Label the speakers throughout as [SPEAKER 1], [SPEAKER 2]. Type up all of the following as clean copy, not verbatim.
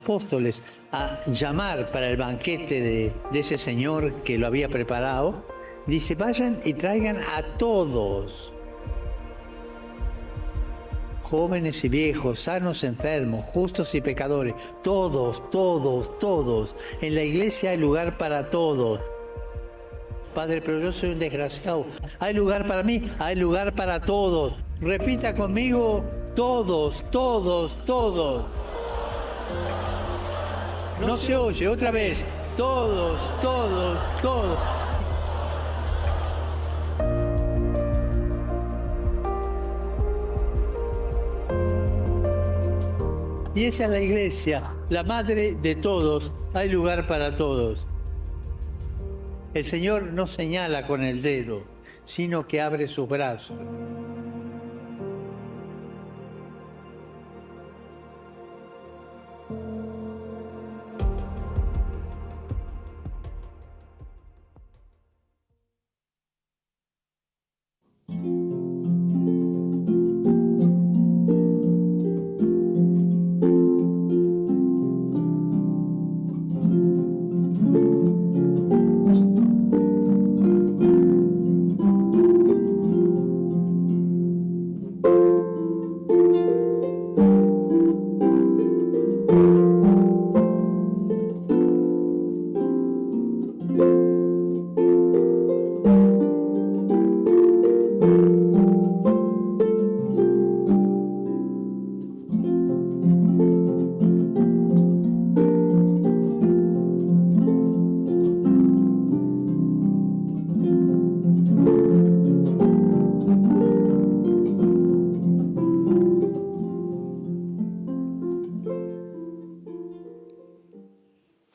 [SPEAKER 1] apóstoles a llamar para el banquete de ese señor que lo había preparado, dice, vayan y traigan a todos, jóvenes y viejos, sanos, enfermos, justos y pecadores, todos, todos, todos. En la iglesia hay lugar para todos. Padre, pero yo soy un desgraciado. ¿Hay lugar para mí? Hay lugar para todos. Repita conmigo, todos, todos, todos. No se oye, otra vez. Todos, todos, todos. Y esa es la iglesia, la madre de todos. Hay lugar para todos. El Señor no señala con el dedo, sino que abre sus brazos.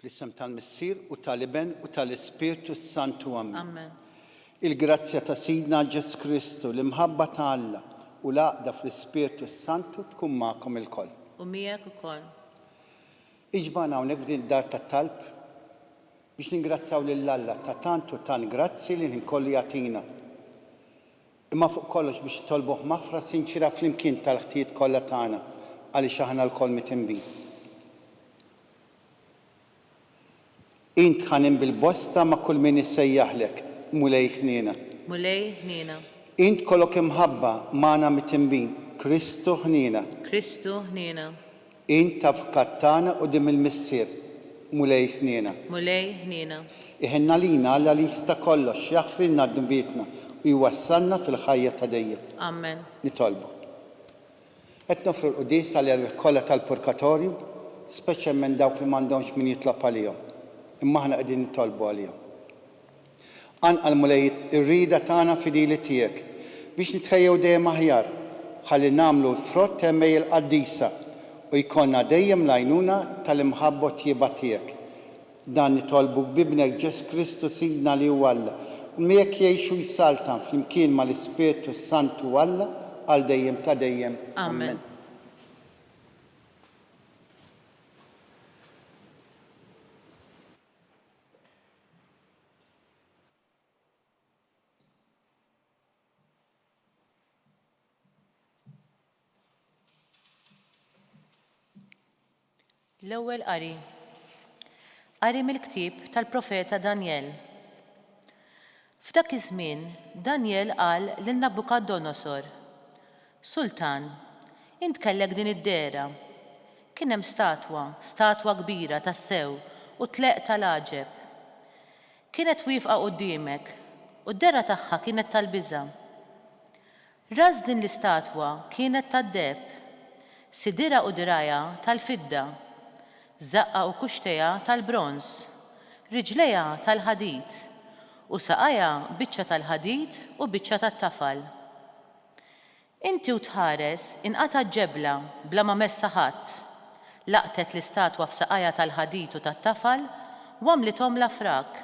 [SPEAKER 2] Fl-isem tal-Missier u tal-Iben u tal-Ispirtu Santu Amen.
[SPEAKER 3] Amen.
[SPEAKER 2] Il-grazzja ta' Sidna Ġesu Kristu, l-imħabba ta' Alla u l-għaqda fl-Ispirtu Santu tkun magħkom ilkoll.
[SPEAKER 3] U miegħek ukoll.
[SPEAKER 2] Iġbana hawnhekk f'din id-dar tat-talb biex ningrazzjaw lil Alla ta' tantu tant grazzi li nkollu jagħtina. Imma fuq kollox biex tolbuh maħfra sinċira flimkien tal-ħtijiet kollha tagħna għaliex aħna lkoll mitinbin. Int ħanim bil-bosta ma' kull min issejjaħlek, mulej ħniena.
[SPEAKER 3] Mulej ħniena.
[SPEAKER 2] Int kollok imħabba magħna mitinbin, Kristu ħniena.
[SPEAKER 3] Kristu ħniena.
[SPEAKER 2] Int avkat tagħna quddiem il-Missier, mulej ħniena.
[SPEAKER 3] Mulej ħniena.
[SPEAKER 2] Iħenna lina Alla li jista' kollox jaħfrilna d-dubietna u jwassalna fil-ħajja ta' dejjem.
[SPEAKER 3] Amen.
[SPEAKER 2] Nitolbu. Qed nofru l-qudis għal kollha tal-purgatorju, speċjalment dawk li m'għandhomx min jitlob għalihom. Imma aħna qegħdin nitolbu għalihom. Anqal mulej ir-rieda tagħna fidili tiegħek biex nitħejjew dejjem aħjar ħalli nagħmlu l-frott temmej il-qaddisa u jkollna dejjem l-għajnuna tal-imħabba tjieba tiegħek. Dan nitolbu b'ibnek Ġesu Kristu Sidna li huwa Alla u miegħek jgħixu jsaltan flimkien mal-Ispirtu Santu Alla għal dejjem ta' dejjem.
[SPEAKER 3] Amen. L-ewwel qari. Qari mill-ktieb tal-profeta Danjel. F'dak iż-żmien Danjel qal lil Nabukaddonosor: Sultan, int kellek din id-dera. Kien hemm statwa kbira tas-sew u tleq tal-għaġeb. Kienet wieqfa quddiemek u d-dera tagħha kienet tal-biża'. Ras din l-istatwa kienet tad-deb, sidira u dirajja tal-fidda, żaqqa u kuxtejja tal-bronż, riġlejha tal-ħadid u saqajja biċċa tal-ħadid u biċċa tat-tafal. Inti u tħares inqata' ġebla bla ma messa ħadd, laqtet l-istatwa f'saqajja tal-ħadid u tat-tafal u għamlithom l-afrak.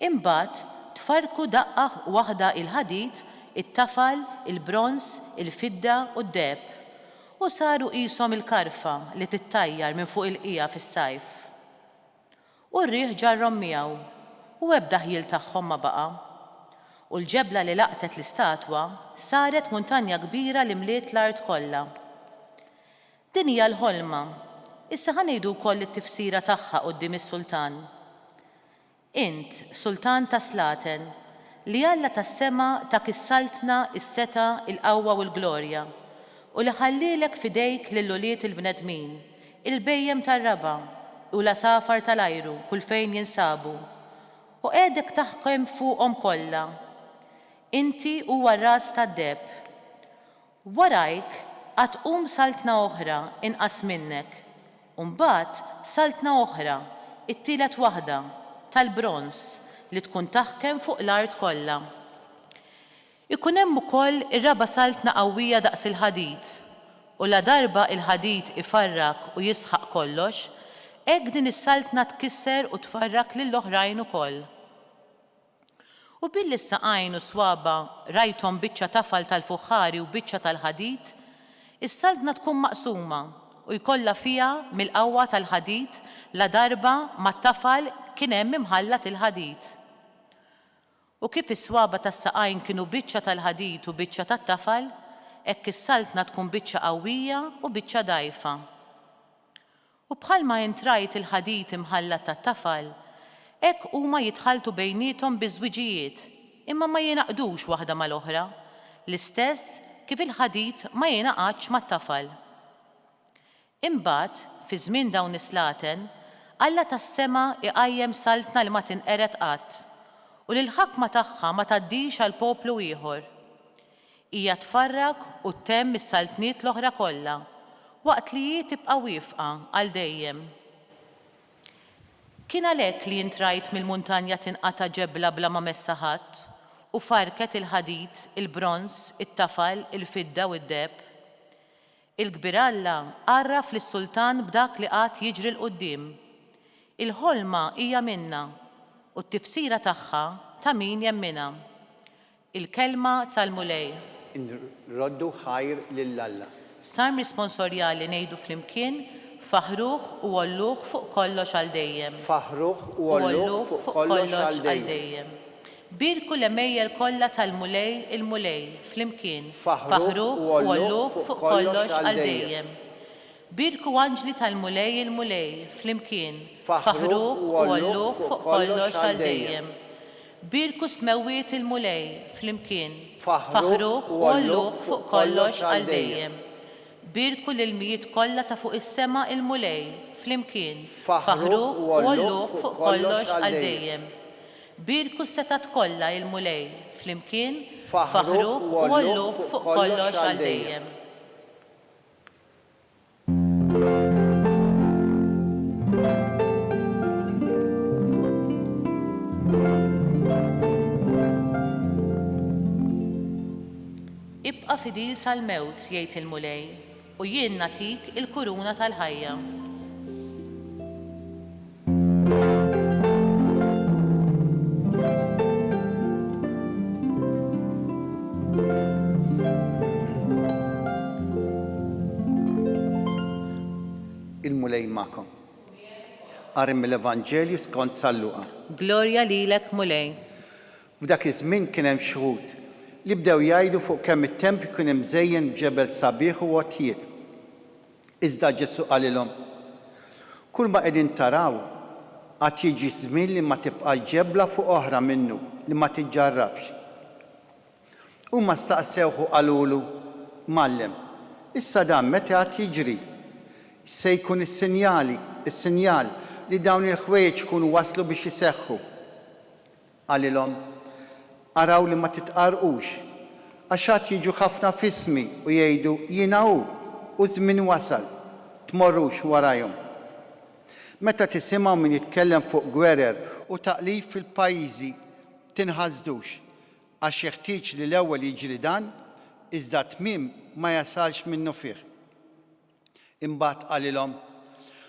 [SPEAKER 3] Imbagħad tfarku daqqa waħda il-ħadid, it-tafal, il-bronż, il-fidda u d-deb u saru qishom il-karfa li tittajjar minn fuq il-qija fis-sajf. U r-riħ ġarrom miegħu u ebda ħjil tagħhom ma baqa'. U l-ġebla li laqtet l-istatwa saret muntanja kbira li mliet l-art kollha. Din hija l-ħolma. Issa ħanejdu wkoll it-tifsira tagħha quddiem is-Sultan. Int, Sultan ta' Slaten, li Alla tas-sema ta' kissaltna is-seta, il-qawwa u l-glorja, u li ħallilek fidejk lill-uliet il-bnedmin, il-bejjem tar-raba u l-asafar tal-ajru kull fejn jinsabu, u qiegħdek taħkem fuqhom kollha. Inti huwa r-ras tad-deb. Warajk għad saltna oħra inqas minnek, u mbagħad saltna oħra, it-tielet waħda, tal-bronz li tkun taħkem fuq l-art kollha. Ikun hemm ukoll ir-raba' saltna qawwija daqs il-ħadid, u la darba il-ħadid ifarrak u jisħaq kollox, hekk din is-saltna tkisser u tfarrak lill-oħrajn ukoll. U billi s-saqajn u swaba rajthom biċċa tafal tal-fuħħari u biċċa tal-ħadid, is-saltna tkun maqsuma u jkollha fiha mill-qawwa tal-ħadid la darba mat-tafal kien hemm imħallat il-ħadid. U kif is-swaba tas-saqajn kienu biċċa tal-ħadid u biċċa tat-tafal, hekk is-saltna tkun biċċa qawwija u biċċa dgħajfa. U bħalma intrajt il-ħadid imħallat tat-tafal, hekk huma jitħaltu bejniethom biżwiġijiet, imma ma jingħaqdux waħda mal-oħra, l-istess kif il-ħadid ma jingħaqadx mat-tafal. Imbagħad, fi żmien dawn is-slaten, Alla tas-sema iqajjem saltna li ma tinqered qatt, u l-ħakma tagħha ma tgħaddix għal poplu ieħor. Hija tfarrak u temm is-saltniet l-oħra kollha, waqt li hi tibqa' wieqfa għal dejjem. Kien għalhekk li intrajt mill-muntanja tinqata' ġebla bla ma messa ħadd u farket il-ħadid, il-bronz, it-tafal, il-fidda u d-deb. Il-Kbir Alla għarraf lis-Sultan b'dak li qatt jiġri l-quddiem. Il-ħolma hija minnha u t-tifsira tagħha ta' min jemminha. Il-kelma tal-mulej.
[SPEAKER 2] Nroddu ħajr lill-Alla.
[SPEAKER 3] Sarm responsorjali ngħidu flimkien faħruh u għolluh fuq kollox għal dejjem.
[SPEAKER 2] Faħruh u għolluh fuq kollox għal dejjem.
[SPEAKER 3] Birku l-emejjer kollha tal-mulej il-mulej flimkien. Faħruh u għolluh fuq kollox għal dejjem. Birku anġli tal-mulej il-mulej flimkien. Faħruh u għolluh fuq kollox għal dejjem. Birku smewwiet il-mulej flimkien. Faħruh u għolluh fuq kollox għal dejjem. Birku l-mijiet kollha ta' fuq is-sema il-mulej flimkien. Faħruh u għolluh fuq kollox għal dejjem. Birku s-setat kollha il-mulej flimkien. Faħruh u għolluh fuq kollox għal dejjem. Ibqa' fidil sal-mewt jgħid il-mulej u jien nagħtik il-kuruna tal-ħajja.
[SPEAKER 2] Il-mulej magħkom. Qari mill-Evanġelju skont San Luqa.
[SPEAKER 3] Glorja lilek mulej.
[SPEAKER 2] F'dak iż-żmien kien hemm xi wħud li bdew jgħidu fuq kemm it-tempju kien imżejjen b'ġebel sabiħ u għotjiet. Iżda Ġesu qalilhom: kull ma qegħdin taraw qatt jiġi żmien li ma tibqa' ġebla fuq oħra minnu li ma tiġġarrafx. Huma staqsewhu qalulu: Mallem, issa dan meta qatt jiġri? Se jkun is-sinjal li dawn il-ħwejjeġ kunu waslu biex iseħħu. Qalilhom: araw li ma titqarqux, għax qatt jiġu ħafna fismi u jgħidu jiena hu u żmien wasal, tmorrux warahom. Meta tisimgħu min jitkellem fuq gwerer u taqlib fil-pajjiżi tinħażdux, għax jeħtieġ li l-ewwel jiġri dan, iżda tmiem ma jasalx minnu fih. Imbagħad qalilhom: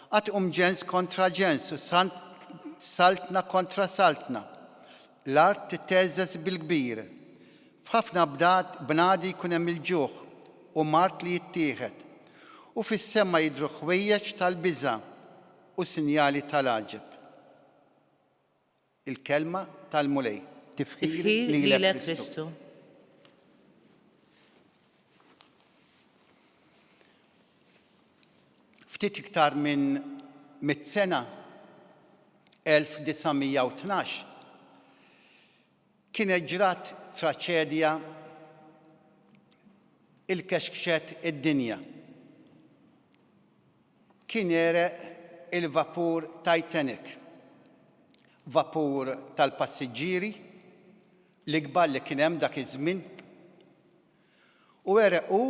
[SPEAKER 2] qatt ġens kontra ġens u saltna kontra saltna. L-art titteżżeż bil-kbir. F'ħafna bnadi jkun hemm il-ġuħ u mart li jittieħed. U fis-sema jidhru ħwejjeġ tal-biża' u sinjali tal-għaġeb. Il-kelma tal-mulej. Tifħir lilek Kristu. ftit iktar minn 100 sena 1912 kienet ġrat traċedja il-kexkxet id-dinja. Kien jereq il-vapur Titanic, vapur tal-passiġġieri l-ikbar li kien hemm dak iż-żmien, u erequ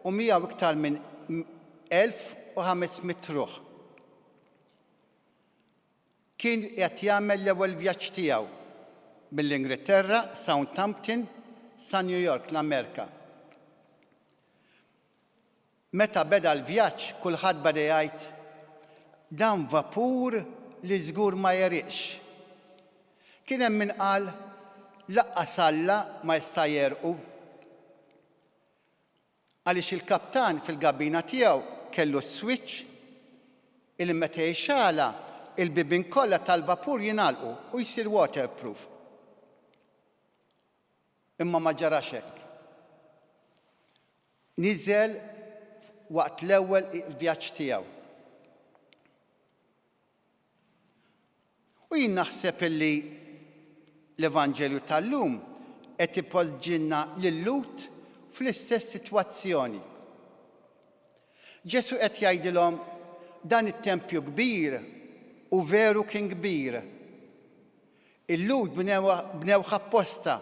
[SPEAKER 2] u miegħu iktar minn 1500 ruħ. Kien qed jagħmel l-ewwel vjaġġ tiegħu mill-Ingilterra, Southampton, sa New York, l-Amerika. Meta beda l-vjaġġ, kulħadd beda jgħid dan vapur li żgur ma jeriqx. Kien hemm min qal laqqas Alla ma jista' jerqu. Għaliex il-kaptan fil-gabina tiegħu kellu switch il meta jxala il-bibien kollha tal-vapur jingħalqu u jsir waterproof. Imma ma ġarax hekk. Niżel waqt l-ewwel vjaġġ tiegħu. U jien naħseb illi l-Evanġelju tal-lum qed ipoġġilna lil-Lut fl-istess sitwazzjoni. Ġesu qed jgħidilhom dan it-tempju kbir u veru kien kbir. Il-Lut bnewha apposta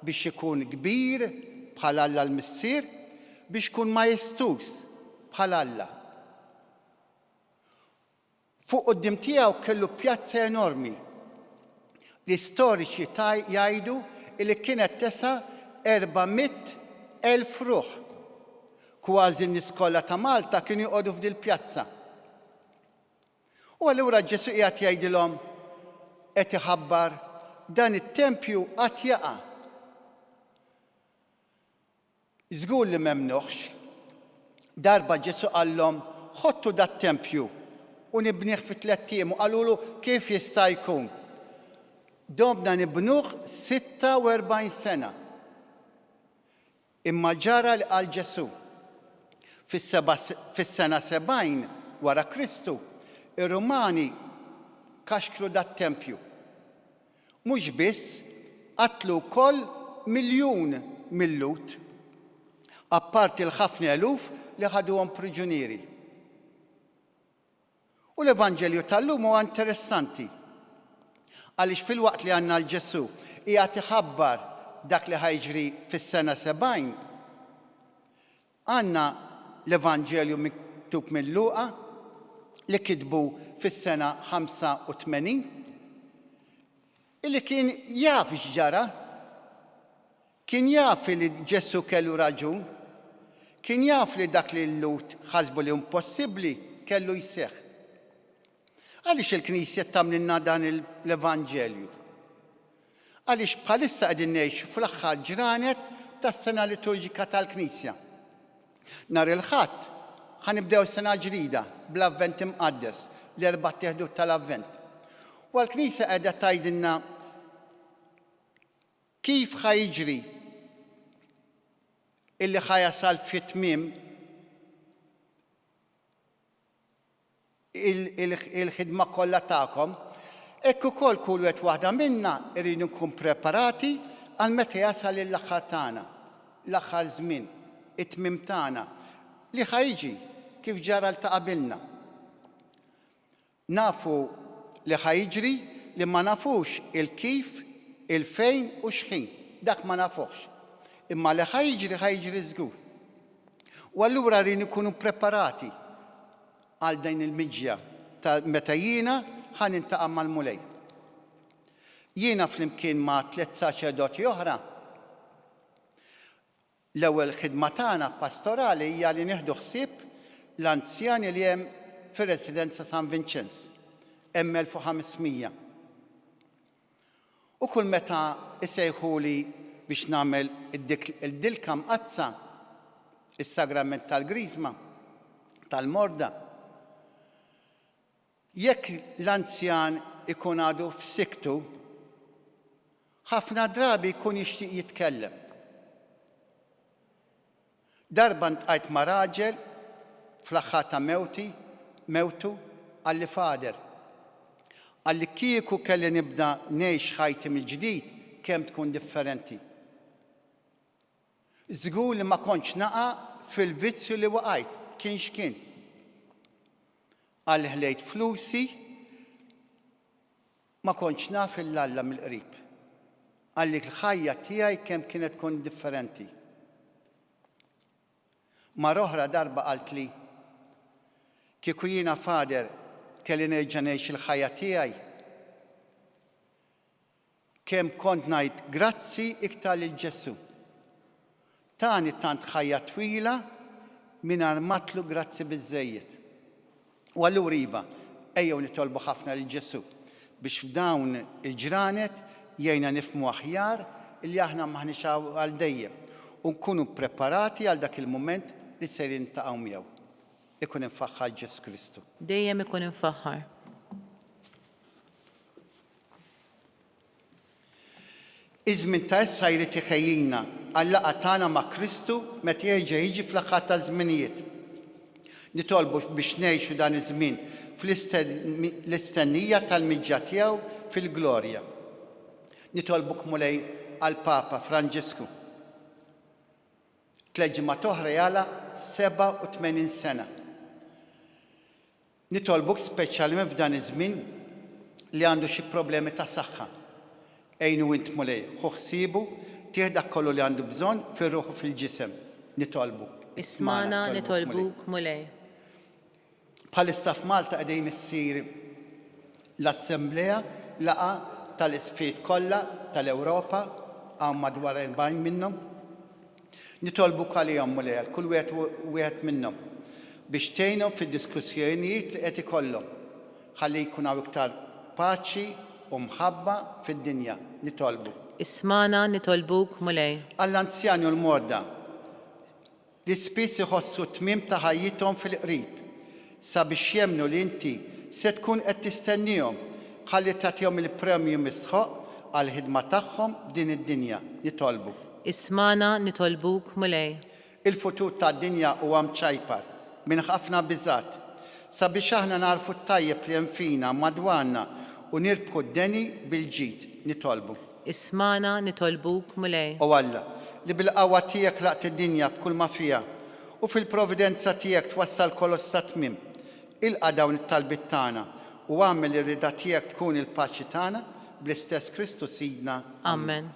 [SPEAKER 2] biex ikun kbir bħal Alla l-Missier, biex ikun majestus bħal Alla. Fuq quddiem tiegħu kellu pjazza enormi. L-istoriċi jgħidu li kienet tesa' 400,000 ruħ. Kważi n-nies kollha ta' Malta kienu jqogħdu f'dil pjazza. U allura Ġesu qiegħed jgħidilhom qed iħabbar dan it-tempju qatt jaqa'. Żgur li m'hemmx. Darba Ġesu qallhom ħottu dat-tempju u nibnieh fi 3 ijiem u qalulu kif jista' jkun. Domna nibnuh 46 sena. Imma ġara li qal Ġesu fis-sena 70 wara Kristu, ir-Rumani kaxkru dat-tempju. Mhux biss qatlu wkoll miljun mill-Lut, apparti l-ħafna eluf li ħaduhom priġunieri. U l-Evanġelju tal-lum huwa interessanti. Għaliex fil-waqt li għandna l-Ġesu qiegħed iħabbar dak li ħajġri fis-sena 70, għandna l-Evanġelju miktub minn Luqa li kitbu fis-sena 85, illi kien jaf x'ġara, kien jaf li Ġesu kellu raġun, kien jaf li dak li l-Lut ħasbu li impossibbli kellu jseħħ. Għaliex il-Knisja tagħmilna dan l-Evanġelju? Għaliex bħalissa qegħdin ngħixu fl-aħħar ġranet tas-sena liturġika tal-Knisja. Nhar il-Ħadd ħanibdew sena ġdida bl-Avvent imqaddes, l-erba' teħdu tal-Avvent. U l-Knisja qiegħda tgħidilna kif ħajġri illi ħajasal fit-tmiem il-ħidma kollha tagħkom, hekk ukoll kull wieħed waħda minna rridu nkun preparati għal meta jasal l-aħħar tagħna, l-aħħar żmien, it-tmiem tagħna li ħajġi kif ġara ta' qabilna. Nafu li ħajġri li ma nafux il-kif, il-fejn u x'ħin, dak ma nafuhx. Imma li ħajġri żgur. U allura rridu nkunu preparati għal din il-miġja ta' meta jiena ħanintaqa' mal-mulej. Jiena flimkien ma' 3 saċerdoti oħra, l-ewwel ħidma tagħna pastorali hija li nieħdu ħsieb l-anzjani li hemm fir-Residenza San Vincenz, hemm 1500. U kull meta isejħuli biex nagħmel id-dilka mqazza, is-sagrament tal-Griżma, tal-Morda, jekk l-anzjan ikun għadu f'siktu, ħafna drabi jkun jixtieq jitkellem. Darba ntqajt ma' raġel fl-aħħar ta' mewti mewtu għalli fader. Għalli kieku kelli nibda ngħix ħajti mill-ġdid kemm tkun differenti. Żgur li ma kontx naqa' fil-vizzju li waqajt, kien x'kien. Għalli ħlejt flusi ma kontx naf il-Alla mill-qrib. Għalli l-ħajja tiegħi kemm kienet tkun differenti. Mar oħra darba qalt li kieku jiena fader kelli nerġa' ngħix il-ħajja tiegħi kemm kont ngħid grazzi iktar lil Ġesu. Tani tant ħajja twila mingħajr matlu grazzi biżżejjed. U allura iva, ejjew nitolbu ħafna lil Ġesu biex f'dawn il-ġranet jgħinna nifhmu aħjar li aħna maħniex għal dejjem u nkunu ppreparati għal dak il-mument li se niltaqgħu miegħu. Ikun infaħħar Ġesu Kristu.
[SPEAKER 3] Dejjem ikun infaħħar.
[SPEAKER 2] Iż-żmien ta' issa jrid iħejjina għall-laqgħa tagħna ma' Kristu meta jerġa' jiġi fl-aħħar tal-żminijiet. Nitolbu biex ngħixu dan iż-żmien fl-istennija tal-miġġa tiegħu fil-glorja. Nitolbuk mulej għall-Papa Franġisku. Tleġġima toħra jala 87 sena. Nitolbuk speċjalment f'dan iż-żmien li għandu xi problemi ta' saħħa. Ejnu int mulej, ħsibu tieħ dak kollu li għandu bżonn fir-ruħu fil-ġisem. Nitolbu.
[SPEAKER 3] Ismana nitolbuk mulej.
[SPEAKER 2] Bħalissa f'Malta qegħdin issir l-Assembleja laqa tal-isfiet kollha tal-Ewropa hawn madwar 40 minnhom. Nitolbuk għalihom mulej kull wieħed minnhom biex tgħinhom fid-diskussjonijiet li qed ikollhom ħalli jkun hawn iktar paċi u mħabba fid-dinja. Nitolbu.
[SPEAKER 3] Ismana nitolbuk mulej.
[SPEAKER 2] Għall-anzjani u l-morda li spiss iħossu tmiem ta' ħajjithom fil-qrib sabiex jemmnu li inti se tkun qed tistennihom ħalli tagħtihom il-premju mistħoq għall-ħidma tagħhom f'din id-dinja. Nitolbu.
[SPEAKER 3] Ismana nitolbuk mulej.
[SPEAKER 2] Il-futur tad-dinja huwa mċajpar minn ħafna biżgħat sabiex aħna narfu t-tajjeb li hemm fina madwarna u nirbħu d-deni bil-ġid. Nitolbu.
[SPEAKER 3] Ismana nitolbuk mulej.
[SPEAKER 2] U Alla li bil-qawwa tiegħek laqt id-dinja b'kull ma fiha u fil-provvidenza tiegħek twassal kollox sa tmiem. Ilqa' dawn it-talbiet tagħna u għamel ir-rida tiegħek tkun il-paċi tagħna bl-istess Kristu Sidna.
[SPEAKER 3] Amen.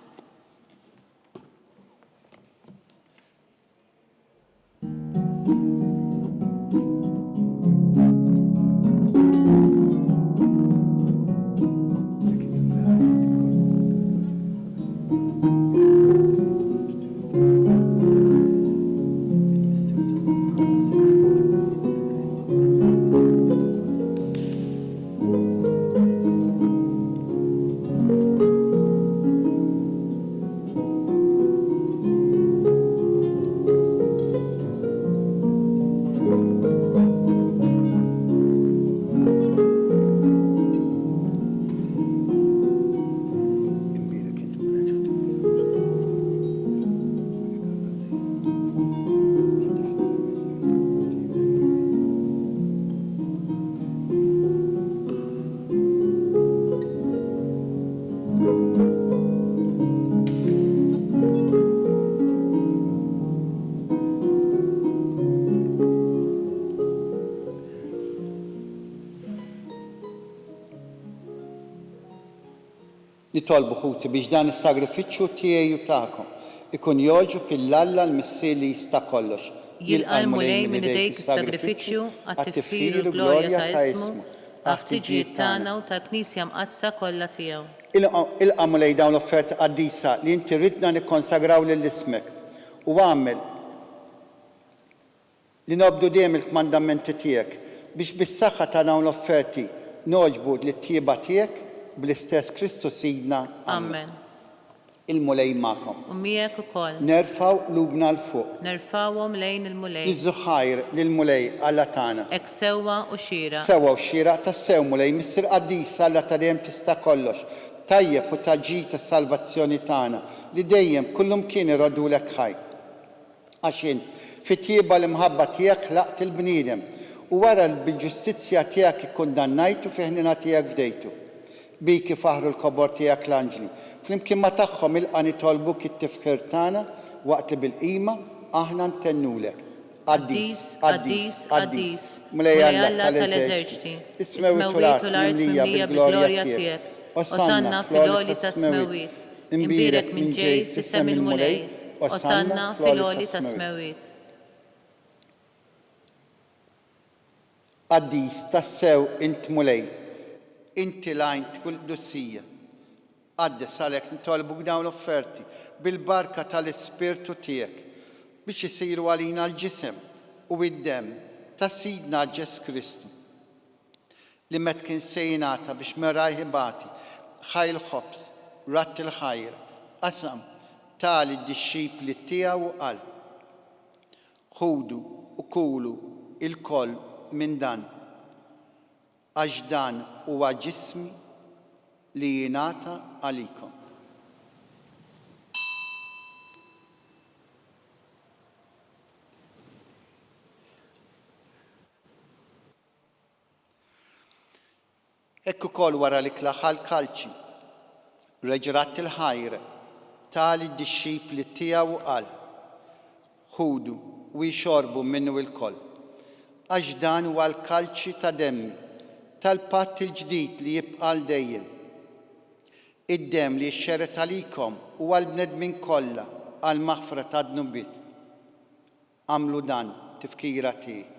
[SPEAKER 2] Nitolbu ħuti biex dan is-sagrifiċċju tiegħi u tagħkom ikun joġu pill-Alla l-missier li jista' kollox.
[SPEAKER 3] Jilqa' l-mulej minn idejk is-sagrifiċċju għat-tifkir u glorja ta' ismu għat-tiġijiet tagħna u tal-Knisja mqazza kollha tiegħu.
[SPEAKER 2] Ilqa' mulej dawn l-offerti qaddisa li inti ridna nikkonsagraw lill-ismek u għamel li nobdu dejjem il-kmandamenti tiegħek biex bis-saħħa ta' dawn l-offerti noġbu lit-tjieba tiegħek bl-istess Kristu Sidna.
[SPEAKER 3] Amen.
[SPEAKER 2] Il-mulej magħkom.
[SPEAKER 3] U miegħek ukoll.
[SPEAKER 2] Nerfaw lubna l-fuq.
[SPEAKER 3] Nerfawhom lejn il-mulej.
[SPEAKER 2] Niżuħajr lill-mulej Alla tagħna.
[SPEAKER 3] Hekk sewwa u xira.
[SPEAKER 2] Sewwa u xira tas-sew mulej missier qaddisa Alla ta' dejjem tista' kollox. Tajjeb u taġġi tas-salvazzjoni tagħna li dejjem kullum kien irodulek ħaj. Għax int fit-tjieba l-imħabba tiegħek laqt il-bniedem u wara bil-ġustizzja tiegħek ikkundannajtu fi ħnina tiegħek fdejtu. Biki faħru l-kobor tiegħek l-anġli. Flimkien ma tagħhom ilqa' nitolbuk it-tifkir tagħna waqt li bil-qima aħna ntennulek. Qaddis, qaddis, qaddis, Mulej Alla tal-eżerċiti, ismewit l-art mimlija bil-glorja tiegħek. Osanna fil-għoli ta' smewit, imbirek minn ġej fis-sem il-mulej, osanna fil-għoli ta' smewit. Qaddis, tassew int mulej, inti lajnt kull dussija. Għaddes għalek nitolbuk dawn l-offerti bil-barka tal-Ispirtu tiegħek biex isiru għalina l-ġisem u id-dem ta' Sidna Ġesu Kristu li met kien sejnata biex merajħi bati ħajl ħobs, rat il-ħajr, qasam tali d-disċipli tiegħu qal. Ħudu u kulu il-koll minn dan għax dan huwa ġismi li jingħata għalikom. Ekku kol wara li klaħal kalċi, reġrat il-ħajr, tali d-disċipli tiegħu qal. Ħudu u jxorbu minnu il-koll. Għax dan huwa l-kalċi ta' demmi, tal-patt il-ġdid li jibqa' dejjem. Id-dem li xxeret għalikom u għal-bnedmin kollha għal-maħfra ta' dnubit. Għamlu dan tifkira tiegħi.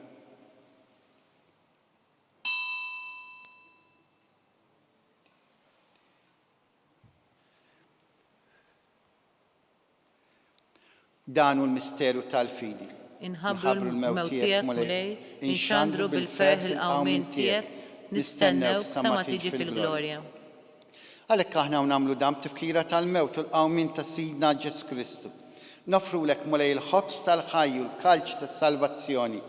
[SPEAKER 2] Dan hu l-misteru tal-fidi.
[SPEAKER 3] Inħabbru l-mewt tiegħek mulej, inxandru bil-ferħ il-qawmin tiegħek, nistennew sa ma tiġi fil-glorja.
[SPEAKER 2] Għalhekk aħna nagħmlu dan tifkira tal-mewt u l-qawmin ta' Sidna Ġesu Kristu. Nofrulek mulej il-ħobs tal-ħajju, l-kalċ tas-salvazzjoni.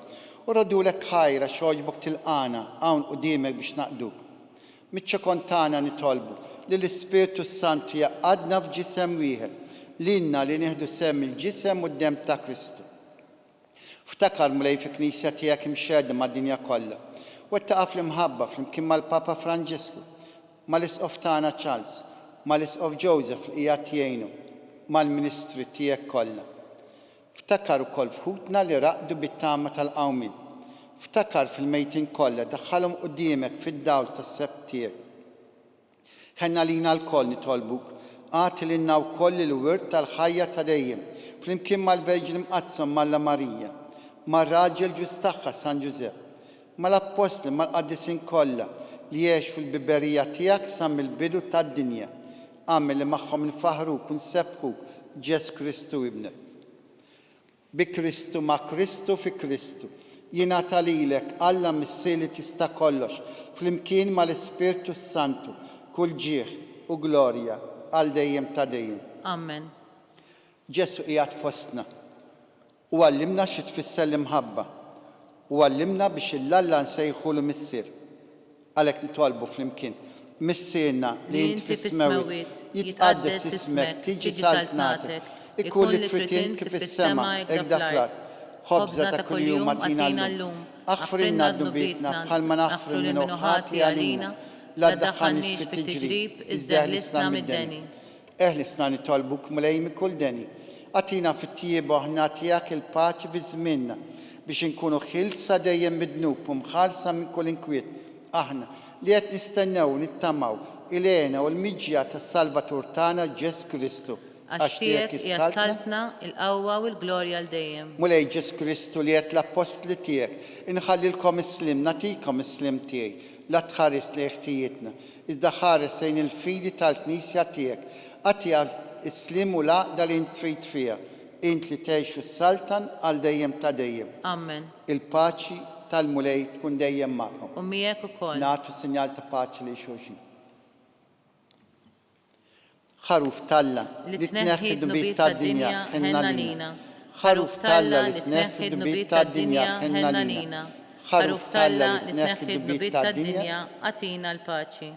[SPEAKER 2] U rodulek ħajra xogħġbok tilqana hawn quddiemek biex naqduk. Miċ-ċokon tagħna nitolbu li l-Ispirtu Santu jaqgħadna f'ġisem wieħed l-inna li nieħdu sem il-ġisem u d-dem ta' Kristu. Ftakar mulej fi knisja tiegħek imxedda mad-dinja kollha. Wettaqa' fl-imħabba flimkien mal-Papa Franġisku, mal-Isqof tagħna Charles, mal-Isqof Joseph li qiegħed jgħinu, mal-Ministri tiegħek kollha. Ftakar ukoll fħutna li raqdu bit-tama tal-qawmin. Ftakar fil-mejtin kollha daħħalhom quddiemek fid-dawl tas-sebt tiegħek. Ħenna lina l-koll nitolbuk għati l-inna u koll il-wirt tal-ħajja ta' dejjem, flimkien mal-Verġin Mqazzam Malla Marija, mal-Raġel ġustaħħa San Ġusepp, mal-Apostli, mal-Qaddisin kollha li jgħix fil-biberija tiegħek sa mill-bidu tad-dinja. Għamel li magħhom nfaħruk u nsebħuk Ġesu Kristu ibnek. Bi Kristu ma' Kristu fi Kristu. Jingħata lilek Alla missieli tista' kollox, flimkien mal-Ispirtu Santu, kull ġieħ u glorja għal dejjem ta' dejjem.
[SPEAKER 3] Amen.
[SPEAKER 2] Ġesu qiegħed fostna u għallimna xi tfisser l-imħabba u għallimna biex il-Alla nsejħulu missier. Għalhekk nitolbu flimkien missierna li int fis-smewit jitqaddes ismek, tiġi saltnatek, ikun li tritin kif is-sema hekk fl-ard. Ħobża ta' kuljum atina llum, aħfrinna d-nubitna bħalma naħfru l-minuħati għalina, la ddaħħalniex fit-tiġrib, iżda ħlisna mid-deni. Eħlisna nitolbuk mulej mi kull deni. Għatina fit-tiebu aħna tiegħek il-paċi fi żmienna biex inkunu ħilsa dejjem mid-dnub u mħarsa minn kull inkwiet. Aħna li qed nistennew nittamaw ilena u l-miġja tas-Salvatur tagħna Ġesu Kristu.
[SPEAKER 3] Għax tiegħek hija saltna il-qawwa u l-glorja l dejjem.
[SPEAKER 2] Mulej Ġesu Kristu li qed l-apostli tiegħek inħallilkom islim, nagħtikom islim tiegħi. La tħares li ħtijietna, iżda ħares lejn il-fidi tal-Knisja tiegħek, għatija islim u laqda li trid fiha, int li tgħixu s-saltan għal dejjem ta' dejjem.
[SPEAKER 3] Amen.
[SPEAKER 2] Il-paċi tal-mulej tkun dejjem magħkom.
[SPEAKER 3] U miegħek ukoll.
[SPEAKER 2] Nagħtu sinjal ta' paċi li xulxin. Ħaruf Talla li tneħħi d-nubit tad-dinja ħenna lina. Ħaruf Talla li tneħħi d-nubit tad-dinja ħenna lina.
[SPEAKER 3] Ħaruf Talla li tneħħi d-nubit tad-dinja għatina l-paċi.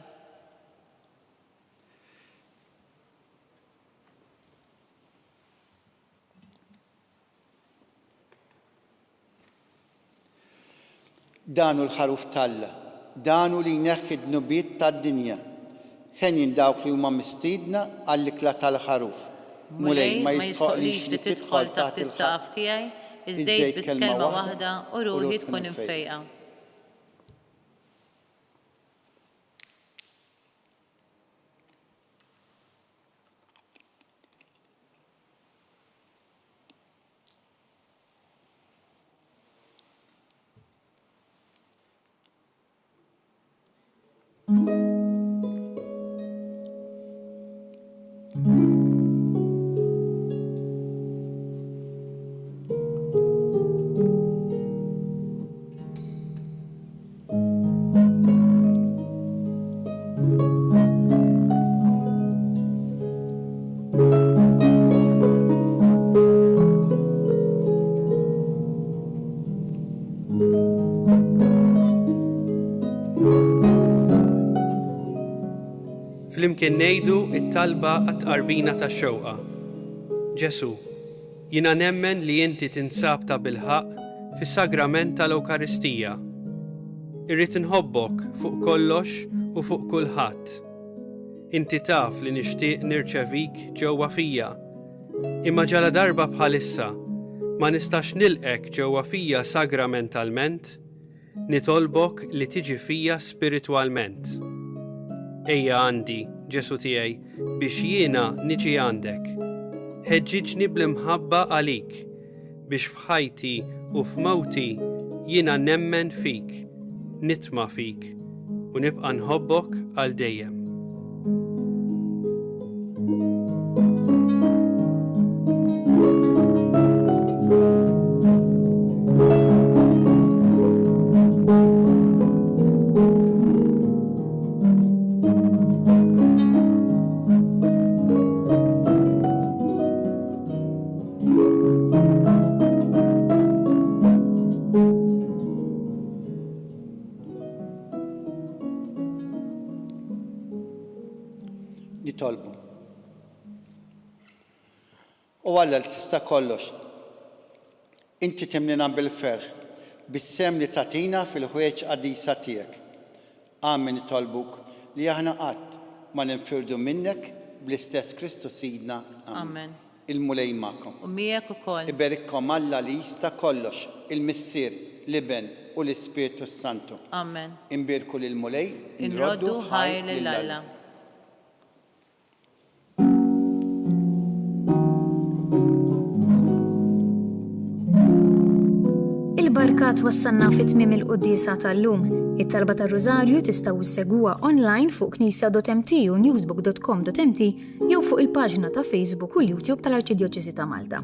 [SPEAKER 2] Danu l-ħaruf Talla, danu li jneħħi d-nubiet tad-dinja. Ħenjin dawk li huma mistiedna għall-ikla tal-ħaruf.
[SPEAKER 3] Mulej ma jisħoqlix li tidħol taħt is-saqaf tiegħi, iżdejt biss kelma waħda u ruħi tkun infejqa.
[SPEAKER 4] Flimkien ngħidu t-talba għat-tqarbina tax-xewqa. Ġesu, jiena nemmen li inti tinsab ta' bilħaq fis-sagrament tal-Ewkaristija. Irrid inħobbok fuq kollox u fuq kulħadd. Inti taf li nixtieq nirċevik ġewwa fija. Imma ġala darba bħalissa ma nistax nilqek ġewwa fija sagramentalment, nitolbok li tiġi fija spiritwalment. Ejja għandi, Ġesu tiegħi, biex jiena niġi għandek. Ħeġġiġni bl-imħabba għalik, biex f'ħajti u f'mewti jiena nemmen fik, nitma' fik u nibqa' nħobbok għal dejjem.
[SPEAKER 2] Nitolbu. U Alla li tista' kollox, inti timlina bil-ferħ, bis-sem li tatina fil-ħwejġ qadisa tiegħek. Amen nitolbuk li aħna qatt ma ninfirdu minnek bl-istess Kristu Sidna.
[SPEAKER 3] Amen.
[SPEAKER 2] Il-mulej magħkom.
[SPEAKER 3] U miegħek ukoll.
[SPEAKER 2] Iberikkom Alla li jista' kollox, il-Missier, l-Iben u l-Ispiritu Santu.
[SPEAKER 3] Amen.
[SPEAKER 2] Imbirku lil-mulej,
[SPEAKER 3] Inroddu ħajr lill-Alla.
[SPEAKER 5] Il-barkat wassanna fit-tmiem il-qudiesa tal-lum. It-talba tar-Rużarju tistgħu issegwuha online fuq knisja.mt u newsbook.com.mt jew fuq il-paġna ta' Facebook u YouTube tal-Arċidjoċesi ta' Malta.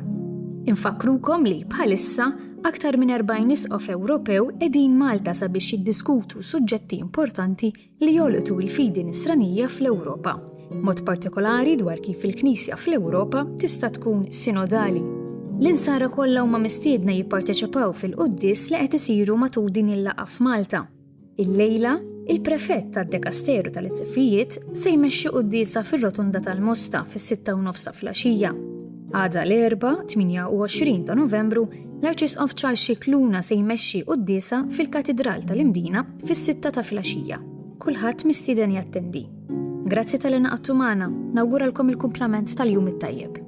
[SPEAKER 5] Infakrukom li bħalissa aktar minn 40 nisqof Ewropew qegħdin Malta sabiex jiddiskutu suġġetti importanti li jolqtu l-fidi nisranija fl-Ewropa. Mod partikolari dwar kif il-Knisja fl-Ewropa tista' tkun sinodali. L-insara kollha huma mistiedna jipparteċipaw fil-qudies li qed isiru matul din il-laqgħa f'Malta. Il-lejla, il-prefett tad-Dekasteru tal-Iżżiffijiet se jmexxi qudiesa fir-Rotunda tal-Mosta fis-6:30 ta' filgħaxija. Għada l-erba' 28 ta' Novembru, l-Arċisqof Charles Scicluna se jmexxi qudiesa fil-Katedral tal-Imdina fis-6 ta' filgħaxija. Kulħadd mistieden jattendi. Grazzi tal-inaqgħu magħna, nawguralkom il-kumplament tal-jum it-tajjeb.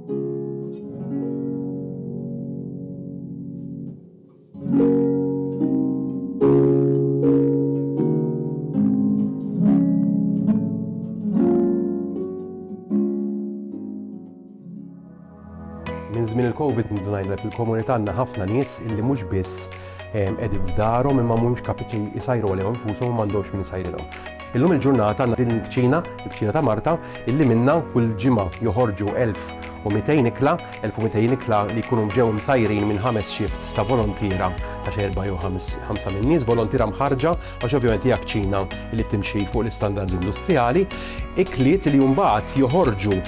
[SPEAKER 6] Minn żmien il-COVID-19 fil-komunità għandna ħafna nies illi mhux biss qegħdin f'darhom imma mhumiex kapaċi jsajru għalihom infushom u m'għandhomx min isajrilhom. Illum il-ġurnata għandna din il-kċina ta' Marta illi minnha kull ġimgħa joħorġu 1200 ikla, 1200 ikla li jkunu ġew msajrin minn 5 shifts ta' volontira ta' 4 jew 5 minn nies volontira mħarġa għax ovvjament hija kċina li timxi fuq l-istandards industrijali, ikliet li mbagħad joħorġu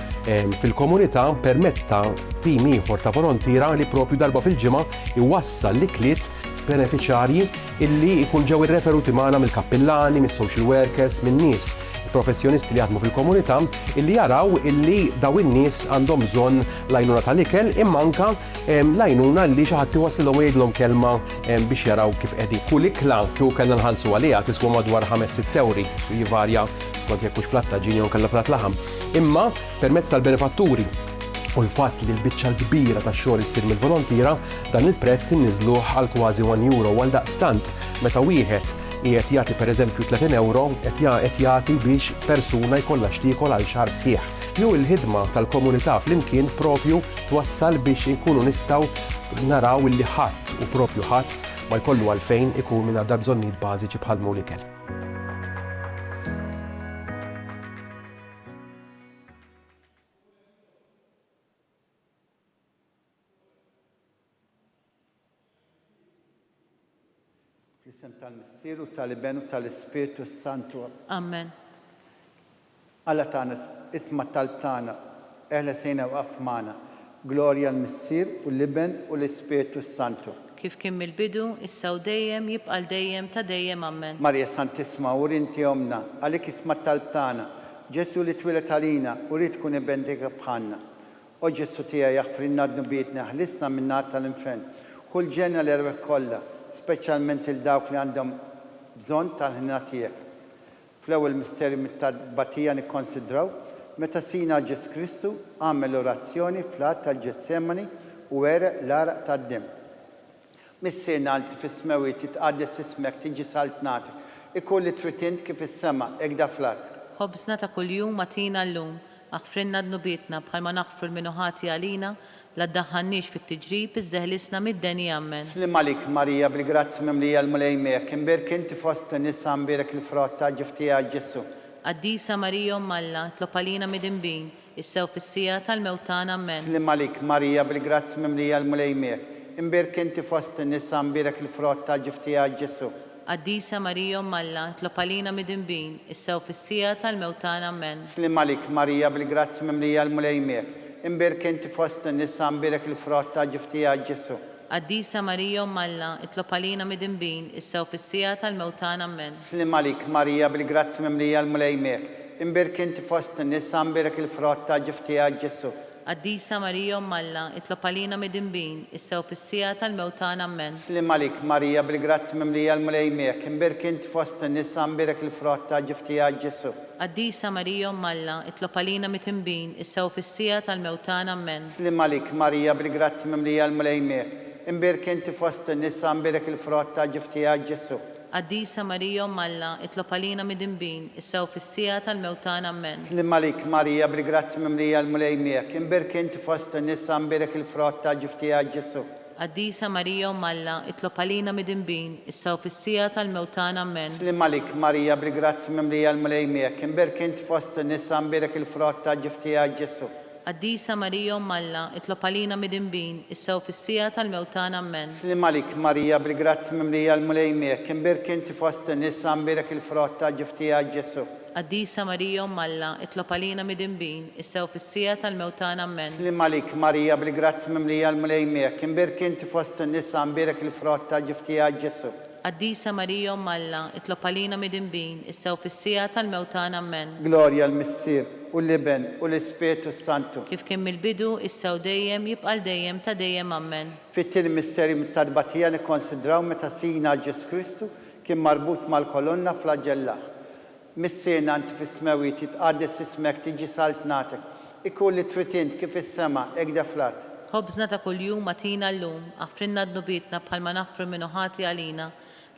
[SPEAKER 6] fil-komunità permezz ta' tim ieħor ta' volontira li propju darba fil-ġimgħa iwassal l-ikliet beneficjarji illi jkun ġew irreferuti magħna mill-kappillani, mis-social workers, min-nies professjonisti li jaħdmu fil-komunità illi jaraw illi daw in-nies għandhom bżonn l-għajnuna tal-ikel imma anke l-għajnuna li xi ħadd iwassilhom u jgħidlhom kelma biex jaraw kif qegħdin. Kull ikla kieku kellna nħallsu għaliha tiswa madwar 5-6 euro jivarja skont jekk hux platt ġin jew kellha platt laħam. Imma permezz tal-benefatturi u l-fatt li l-biċċa l-kbira tax-xogħol issir mill-volontira dan il-prezz inniżluh għal kważi €1 għal daqstant meta wieħed qiegħed jagħti pereżempju €30 qed jagħti biex persuna jkollha x'tiekol għal xahar sħiħ. Jew il-ħidma tal-komunità flimkien propju twassal biex inkunu nistgħu naraw illi ħadd u propju ħadd ma jkollu għalfejn ikun minn għadha bżonnijiet bażiċi bħal l-ikel.
[SPEAKER 2] Fl-isem tal-Missier u tal-Iben u tal-Ispiritu Santu.
[SPEAKER 3] Amen.
[SPEAKER 2] Alla tagħna isma' talb tagħna eħla sejna waqaf magħna. Glorja l-Missier u l-Iben u l-Ispiritu Santu.
[SPEAKER 3] Kif kien mill-bidu, issa u dejjem jibqa' dejjem ta' dejjem amen.
[SPEAKER 2] Marja Santisma u rinti omna, għalik isma' talb tagħna. Ġesu li twilet għalina u rid tkun ibendika bħalna. O Ġesu tiegħi jaħfrinna d-nubietna ħlisna min-nar tal-infern. Kull ġenna l-erweħ kollha, speċjalment il-dawk li għandhom bżonn tal-ħina tiegħek. Fl-ewwel misteri mit-talbatija nikkonsidraw meta sina Ġesu Kristu għamel orazzjoni fl-att tal-Ġetsemani u wereq l-araq tad-dem. Missirna għalti fis-smewi titqaddes ismek tiġi saltnati. Ikolli tritint kif is-sema ekda fl-art.
[SPEAKER 3] Ħobżna ta' kuljum matina llum, aħfrinna d-nubietna bħalma naħfru l-minuħati għalina, la ddaħħalniex fit-tiġrib iżda ħlisna mid-deni amen.
[SPEAKER 2] Slim għalik Marija bil-grazzi mimlija l-mulejmek, imbirk inti fost nisa mbirek il-frott ta' ġiftija Ġesu.
[SPEAKER 3] Qaddisa Marija Alla, tlob għalina mid-inbin, issew fis-sija tal-mewtan amen.
[SPEAKER 2] Slim għalik Marija bil-grazzi mimlija l-mulejmek, imbirk inti fost nisa mbirek il-frott ta' ġiftija Ġesu.
[SPEAKER 3] Qaddisa Marija Alla, tlob għalina mid-inbin, issew fis-sija tal-mewtan amen.
[SPEAKER 2] Slim għalik Marija bil-grazzi mimlija l-mulejmek, imbirk inti fost nisa mbirek il-frott ta' ġiftija Ġesu.
[SPEAKER 3] Qaddisa Marija Alla, tlob għalina mid-inbin, issew fis-sija tal-mewtan amen.
[SPEAKER 2] Slim għalik Marija bil-grazzi mimlija l-mulejmek, imbirk inti fost nisa mbirek il-frott ta' ġiftija Ġesu.
[SPEAKER 3] Qaddisa Marija Alla, tlob għalina mid-inbin, issew fis-sija tal-mewtan amen.
[SPEAKER 2] Slim għalik Marija bil-grazzi mimlija l-mulejmek, imbirk inti fost nisa mbirek il-frott ta' ġiftija Ġesu.
[SPEAKER 3] Qaddisa Marija Alla, tlob għalina mid-inbin, issew fis-sija tal-mewtan amen.
[SPEAKER 2] Slim għalik Marija bil-grazzi mimlija l-mulejmek, imbirk inti fost nisa mbirek il-frott ta' ġiftija Ġesu.
[SPEAKER 3] Qaddisa Marija Alla, tlob għalina mid-inbin, issew fis-sija tal-mewtan amen.
[SPEAKER 2] Slim għalik Marija bil-grazzi mimlija l-mulejmek, imbirk inti fost nisa mbirek il-frott ta' ġiftija Ġesu.
[SPEAKER 3] Qaddisa Marija Alla, tlob għalina mid-inbin, issew fis-sija tal-mewtan amen.
[SPEAKER 2] Slim għalik Marija bil-grazzi mimlija l-mulejmek, imbirk inti fost nisa mbirek il-frott ta' ġiftija Ġesu.
[SPEAKER 3] Qaddisa Marija Alla, tlob għalina mid-inbin, issew fis-sija tal-mewtan amen.
[SPEAKER 2] Slim għalik Marija bil-grazzi mimlija l-mulejmek, imbirk inti fost nisa mbirek il-frott ta' ġiftija Ġesu.
[SPEAKER 3] Qaddisa Marija Alla, tlob għalina mid-inbin, issew fis-sija tal-mewtan amen.
[SPEAKER 2] Slim għalik Marija bil-grazzi mimlija l-mulejmek, imbirk inti fost nisa mbirek il-frott ta' ġiftija Ġesu.
[SPEAKER 3] Qaddisa Marija Alla, tlob għalina mid-inbin, issew fis-sija tal-mewtan amen.
[SPEAKER 2] Glorja l-Missier u l-Iben u l-Ispiritu Santu.
[SPEAKER 3] Kif kien mill-bidu, issa u dejjem jibqa' dejjem ta' dejjem amen.
[SPEAKER 2] Fit-tieni misteri mit-talbatija nikkonsidraw meta sina Ġesu Kristu kien marbut mal-kolonna flaġellah. Missierna anti fis-smewi titqaddes ismek tiġi saltnatek. Ikolli tritint kif is-sema ekda fl-art.
[SPEAKER 3] Ħobżna ta' kuljum matina llum, aħfrinna d-nubietna bħalma naħfru minuħati għalina,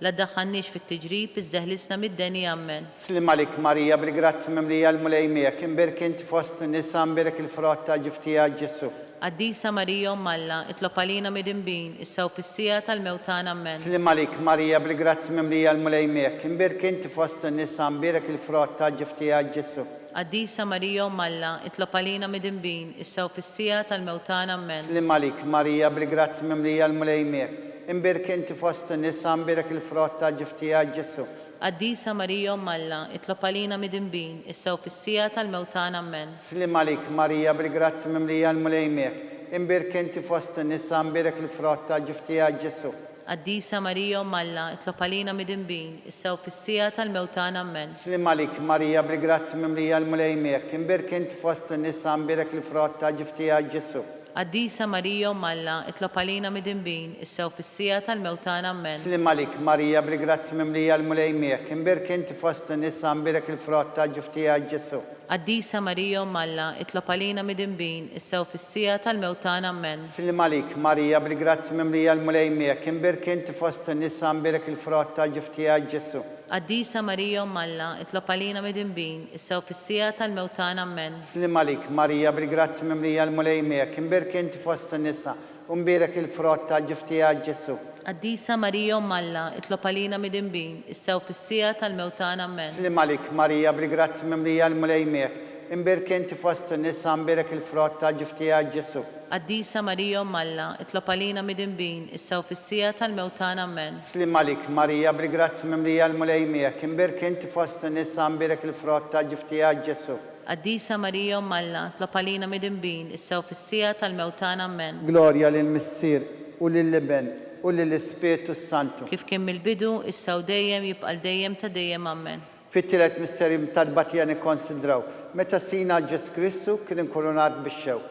[SPEAKER 3] la ddaħħalniex fit-tiġrib iżda ħlisna mid-deni amen.
[SPEAKER 2] Slim għalik Marija bil-grazzi mimlija l-mulejmek, imbirk inti fost nisa mbirek il-frott ta' ġiftija Ġesu.
[SPEAKER 3] Qaddisa Marija Alla, tlob għalina mid-inbin, issew fis-sija tal-mewtan amen.
[SPEAKER 2] Slim għalik Marija bil-grazzi mimlija l-mulejmek, imbirk inti fost nisa mbirek il-frott ta' ġiftija Ġesu.
[SPEAKER 3] Qaddisa Marija Alla, tlob għalina mid-inbin, issew fis-sija tal-mewtan amen.
[SPEAKER 2] Slim għalik Marija bil-grazzi mimlija l-mulejmek, imbirk inti fost nisa mbirek il-frott ta' ġiftija Ġesu.
[SPEAKER 3] Qaddisa Marija Alla, tlob għalina mid-inbin, issew fis-sija tal-mewtan amen.
[SPEAKER 2] Slim għalik Marija bil-grazzi mimlija l-mulejmek, imbirk inti fost nisa mbirek il-frott ta' ġiftija Ġesu.
[SPEAKER 3] Qaddisa Marija Umm Alla, itlob għalina midinbin, issa u fis-sija tal-mewtana ammen.
[SPEAKER 2] Slim għalik Marija bil-grazzi mimlija l-mulejmek, imbirk inti fost n-nisa imbirek il-frott ta' ġiftija Ġesu.
[SPEAKER 3] Qaddisa Marija Umm Alla, itlob għalina midinbin, issa u fis-sija tal-mewtana ammen.
[SPEAKER 2] Slim għalik Marija bil-grazzi mimlija l-mulejmek, imbirk inti fost n-nisa imbirek il-frott ta' ġiftija Ġesu.
[SPEAKER 3] Qaddisa Marija Umm Alla, itlob għalina midinbin, issa u fis-sija tal-mewtana ammen.
[SPEAKER 2] Slim għalik Marija bil-grazzi mimlija l-mulejmek, imbirk inti fost n-nisa imbirek il-frott ta' ġiftija Ġesu.
[SPEAKER 3] Qaddisa Marija Umm Alla, itlob għalina midinbin, issa u fis-sija tal-mewtana ammen.
[SPEAKER 2] Slim għalik Marija bil-grazzi mimlija l-mulejmek, imbirk inti fost n-nisa imbirek il-frott ta' ġiftija Ġesu.
[SPEAKER 3] Qaddisa Marija Umm Alla, itlob għalina midinbin, issa u fis-sija tal-mewtana ammen.
[SPEAKER 2] Slim għalik Marija bil-grazzi mimlija l-mulejmek, imbirk inti fost n-nisa imbirek il-frott ta' ġiftija Ġesu.
[SPEAKER 3] Qaddisa Marija Umm Alla, itlob għalina midinbin, issa u fis-sija tal-mewtana ammen.
[SPEAKER 2] Slim għalik Marija bil-grazzi mimlija l-mulejmek, imbirk inti fost n-nisa imbirek il-frott ta' ġiftija Ġesu.
[SPEAKER 3] Qaddisa Marija Umm Alla, itlob għalina midinbin, issa u fis-sija tal-mewtana ammen.
[SPEAKER 2] Glorja lill-Missier u lill-Liben u lill-Ispiritu Santu.
[SPEAKER 3] Kif kien mill-bidu, issa u dejjem jibqal dejjem ta' dejjem ammen.
[SPEAKER 2] Fit-tielet misteri tal-batija nikkonsidraw. Meta sina Ġes Kristu kien inkolonat bix-xew.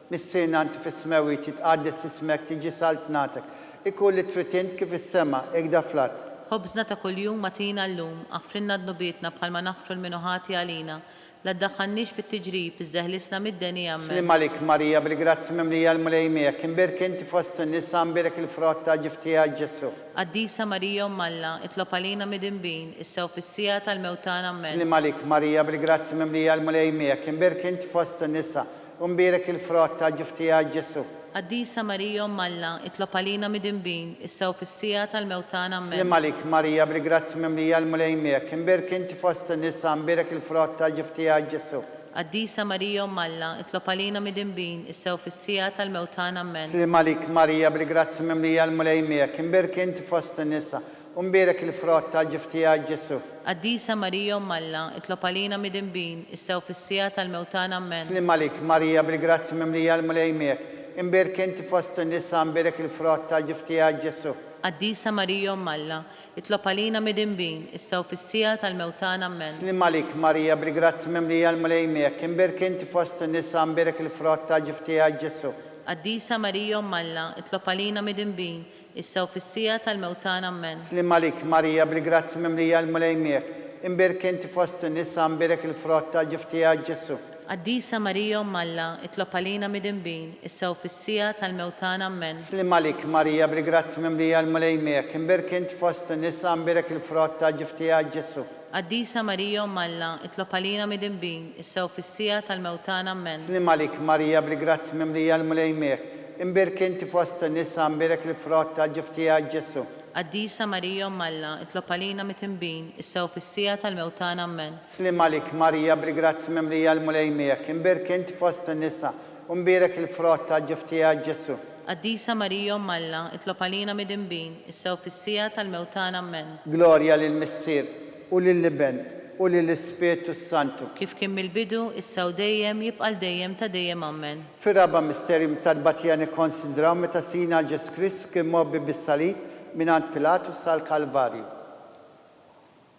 [SPEAKER 2] Missirna anti fis-smewi titqaddes ismek tiġi saltnatek. Ikun li tritint kif is-sema ikda flat.
[SPEAKER 3] Ħobżna ta' kuljum matina llum, aħfrinna d-nubietna bħalma naħfru l-minuħati għalina. La ddaħħalniex fit-tiġrib, iżda ħlisna mid-deni ammen.
[SPEAKER 2] Slim għalik Marija bil-grazzi mimlija l-mulejmek, imbirk inti fost n-nisa imbirek il-frott ta' ġiftija Ġesu.
[SPEAKER 3] Qaddisa Marija Umm Alla, itlob għalina midinbin, issa u fis-sija tal-mewtana ammen.
[SPEAKER 2] Slim għalik Marija bil-grazzi mimlija l-mulejmek, imbirk inti fost n-nisa imbirek il-frott ta' ġiftija Ġesu.
[SPEAKER 3] Qaddisa Marija Umm Alla, itlob għalina midinbin, issa u fis-sija tal-mewtana ammen.
[SPEAKER 2] Slim għalik Marija bil-grazzi mimlija l-mulejmek, imbirk inti fost n-nisa imbirek il-frott ta' ġiftija Ġesu.
[SPEAKER 3] Qaddisa Marija Umm Alla, itlob għalina midinbin, issa u fis-sija tal-mewtana ammen.
[SPEAKER 2] Slim għalik Marija bil-grazzi mimlija l-mulejmek, imbirk inti fost n-nisa imbirek il-frott ta' ġiftija Ġesu.
[SPEAKER 3] Qaddisa Marija Umm Alla, itlob għalina midinbin, issa u fis-sija tal-mewtana ammen.
[SPEAKER 2] Slim għalik Marija bil-grazzi mimlija l-mulejmek, imbirk inti fost n-nisa imbirek il-frott ta' ġiftija Ġesu.
[SPEAKER 3] Qaddisa Marija Umm Alla, itlob għalina midinbin, issa u fis-sija tal-mewtana ammen.
[SPEAKER 2] Slim għalik Marija bil-grazzi mimlija l-mulejmek, imbirk inti fost n-nisa imbirek il-frott ta' ġiftija Ġesu.
[SPEAKER 3] Qaddisa Marija Umm Alla, itlob għalina midinbin, issa u fis-sija tal-mewtana ammen.
[SPEAKER 2] Slim għalik Marija bil-grazzi mimlija l-mulejmek, imbirk inti fost n-nisa imbirek il-frott ta' ġiftija Ġesu.
[SPEAKER 3] Qaddisa Marija Umm Alla, itlob għalina midinbin, issa u fis-sija tal-mewtana ammen.
[SPEAKER 2] Slim għalik Marija bil-grazzi mimlija l-mulejmek, imbirk inti fost n-nisa imbirek il-frott ta' ġiftija Ġesu.
[SPEAKER 3] Qaddisa Marija Umm Alla, itlob għalina midinbin, issa u fis-sija tal-mewtana ammen.
[SPEAKER 2] Slim għalik Marija bil-grazzi mimlija l-mulejmek, imbirk inti fost n-nisa imbirek il-frott ta' ġiftija Ġesu.
[SPEAKER 3] Qaddisa Marija Umm Alla, itlob għalina midinbin, issa u fis-sija tal-mewtana ammen.
[SPEAKER 2] Slim għalik Marija bil-grazzi mimlija l-mulejmek, imbirk inti fost n-nisa imbirek il-frott ta' ġiftija Ġesu.
[SPEAKER 3] Qaddisa Marija Umm Alla, itlob għalina midinbin, issa u fis-sija tal-mewtana ammen.
[SPEAKER 2] Glorja lill-Missier u lill-Liben u lill-Ispiritu Santu.
[SPEAKER 3] Kif kien mill-bidu, issa u dejjem jibqal dejjem ta' dejjem ammen.
[SPEAKER 2] Fir-raba misteri tal-batija nikkonsidraw meta sina Ġes Kristu kien mobbi bis-salib minant Pilatu sal-Kalvarju.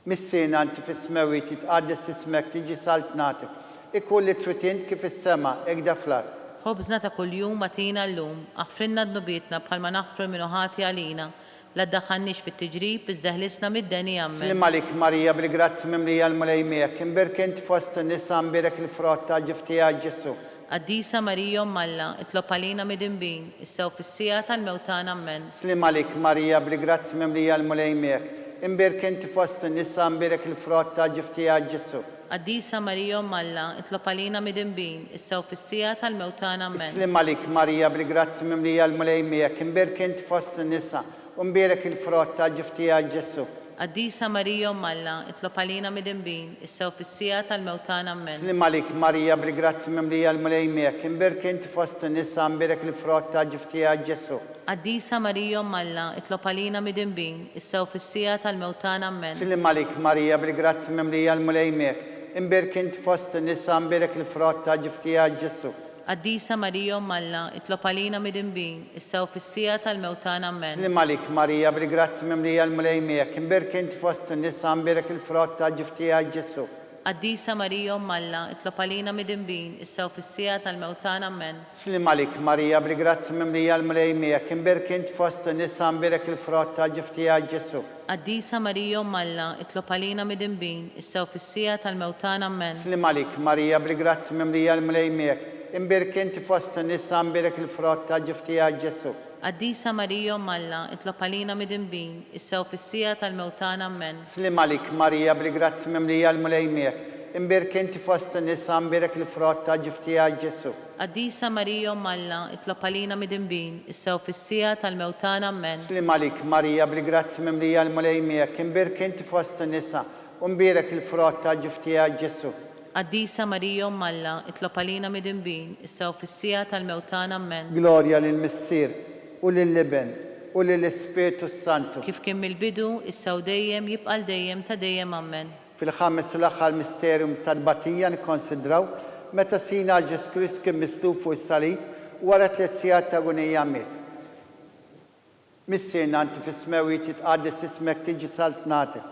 [SPEAKER 2] Missirna anti fis-smewi titqaddes ismek tiġi saltnatek. Ikun li tritint kif is-sema ikda flat.
[SPEAKER 3] Ħobżna ta' kuljum matina llum, aħfrinna d-nubietna bħalma naħfru l-minuħati għalina. La ddaħħalniex fit-tiġrib, iżda ħlisna mid-deni ammen.
[SPEAKER 2] Slim għalik Marija bil-grazzi mimlija l-mulejmek, imbirk inti fost n-nisa imbirek il-frott ta' ġiftija Ġesu.
[SPEAKER 3] Qaddisa Marija Umm Alla, itlob għalina midinbin, issa u fis-sija tal-mewtana ammen.
[SPEAKER 2] Slim għalik Marija bil-grazzi mimlija l-mulejmek, imbirk inti fost n-nisa imbirek il-frott ta' ġiftija Ġesu.
[SPEAKER 3] Qaddisa Marija Umm Alla, itlob għalina midinbin, issa u fis-sija tal-mewtana ammen.
[SPEAKER 2] Slim għalik Marija bil-grazzi mimlija l-mulejmek, imbirk inti fost n-nisa imbirek il-frott ta' ġiftija Ġesu.
[SPEAKER 3] Qaddisa Marija Umm Alla, itlob għalina midinbin, issa u fis-sija tal-mewtana ammen.
[SPEAKER 2] Slim għalik Marija bil-grazzi mimlija l-mulejmek, imbirk inti fost n-nisa imbirek il-frott ta' ġiftija Ġesu.
[SPEAKER 3] Qaddisa Marija Umm Alla, itlob għalina midinbin, issa u fis-sija tal-mewtana ammen.
[SPEAKER 2] Slim għalik Marija bil-grazzi mimlija l-mulejmek, imbirk inti fost n-nisa imbirek il-frott ta' ġiftija Ġesu.
[SPEAKER 3] Qaddisa Marija Alla, itlob għalina mid-imbin, issa u fis-sija tal-mewtan ammen.
[SPEAKER 2] Slim għalik Marija, bil-grazzi mimlija l-mulejmijek, imberk inti fost n-nisa imberek il-frott ta' ġiftija Ġesu.
[SPEAKER 3] Qaddisa Marija Alla, itlob għalina mid-imbin, issa u fis-sija tal-mewtan ammen.
[SPEAKER 2] Slim għalik Marija, bil-grazzi mimlija l-mulejmijek, imberk inti fost n-nisa imberek il-frott ta' ġiftija Ġesu.
[SPEAKER 3] Qaddisa Marija Alla, itlob għalina mid-imbin, issa u fis-sija tal-mewtan ammen.
[SPEAKER 2] Slim għalik Marija, bil-grazzi mimlija l-mulejmijek, imberk inti fost n-nisa imberek il-frott ta' ġiftija Ġesu.
[SPEAKER 3] Qaddisa Marija Alla, itlob għalina mid-imbin, issa u fis-sija tal-mewtan ammen.
[SPEAKER 2] Slim għalik Marija, bil-grazzi mimlija l-mulejmijek, imberk inti fost n-nisa imberek il-frott ta' ġiftija Ġesu.
[SPEAKER 3] Qaddisa Marija Alla, itlob għalina mid-imbin, issa u fis-sija tal-mewtan ammen.
[SPEAKER 2] Slim għalik Marija, bil-grazzi mimlija l-mulejmijek, imberk inti fost n-nisa imberek il-frott ta' ġiftija Ġesu.
[SPEAKER 3] Qaddisa Marija Alla, itlob għalina mid-imbin, issa u fis-sija tal-mewtan ammen.
[SPEAKER 2] Gloria lill-Missier u lill-Liben u lill-Ispiritu Santu.
[SPEAKER 3] Kif kien mill-bidu, issa u dejjem jibqal dejjem ta' dejjem ammen.
[SPEAKER 2] Fil-ħames u l-aħħar misterjum tal-Batija nikkonsidraw meta sina Ġesu Krist kien mislub fuq is-salib wara 3 sigħat ta' agonija miet. Missierna anti fis-smewiet jitqaddis ismek tiġi saltnatek.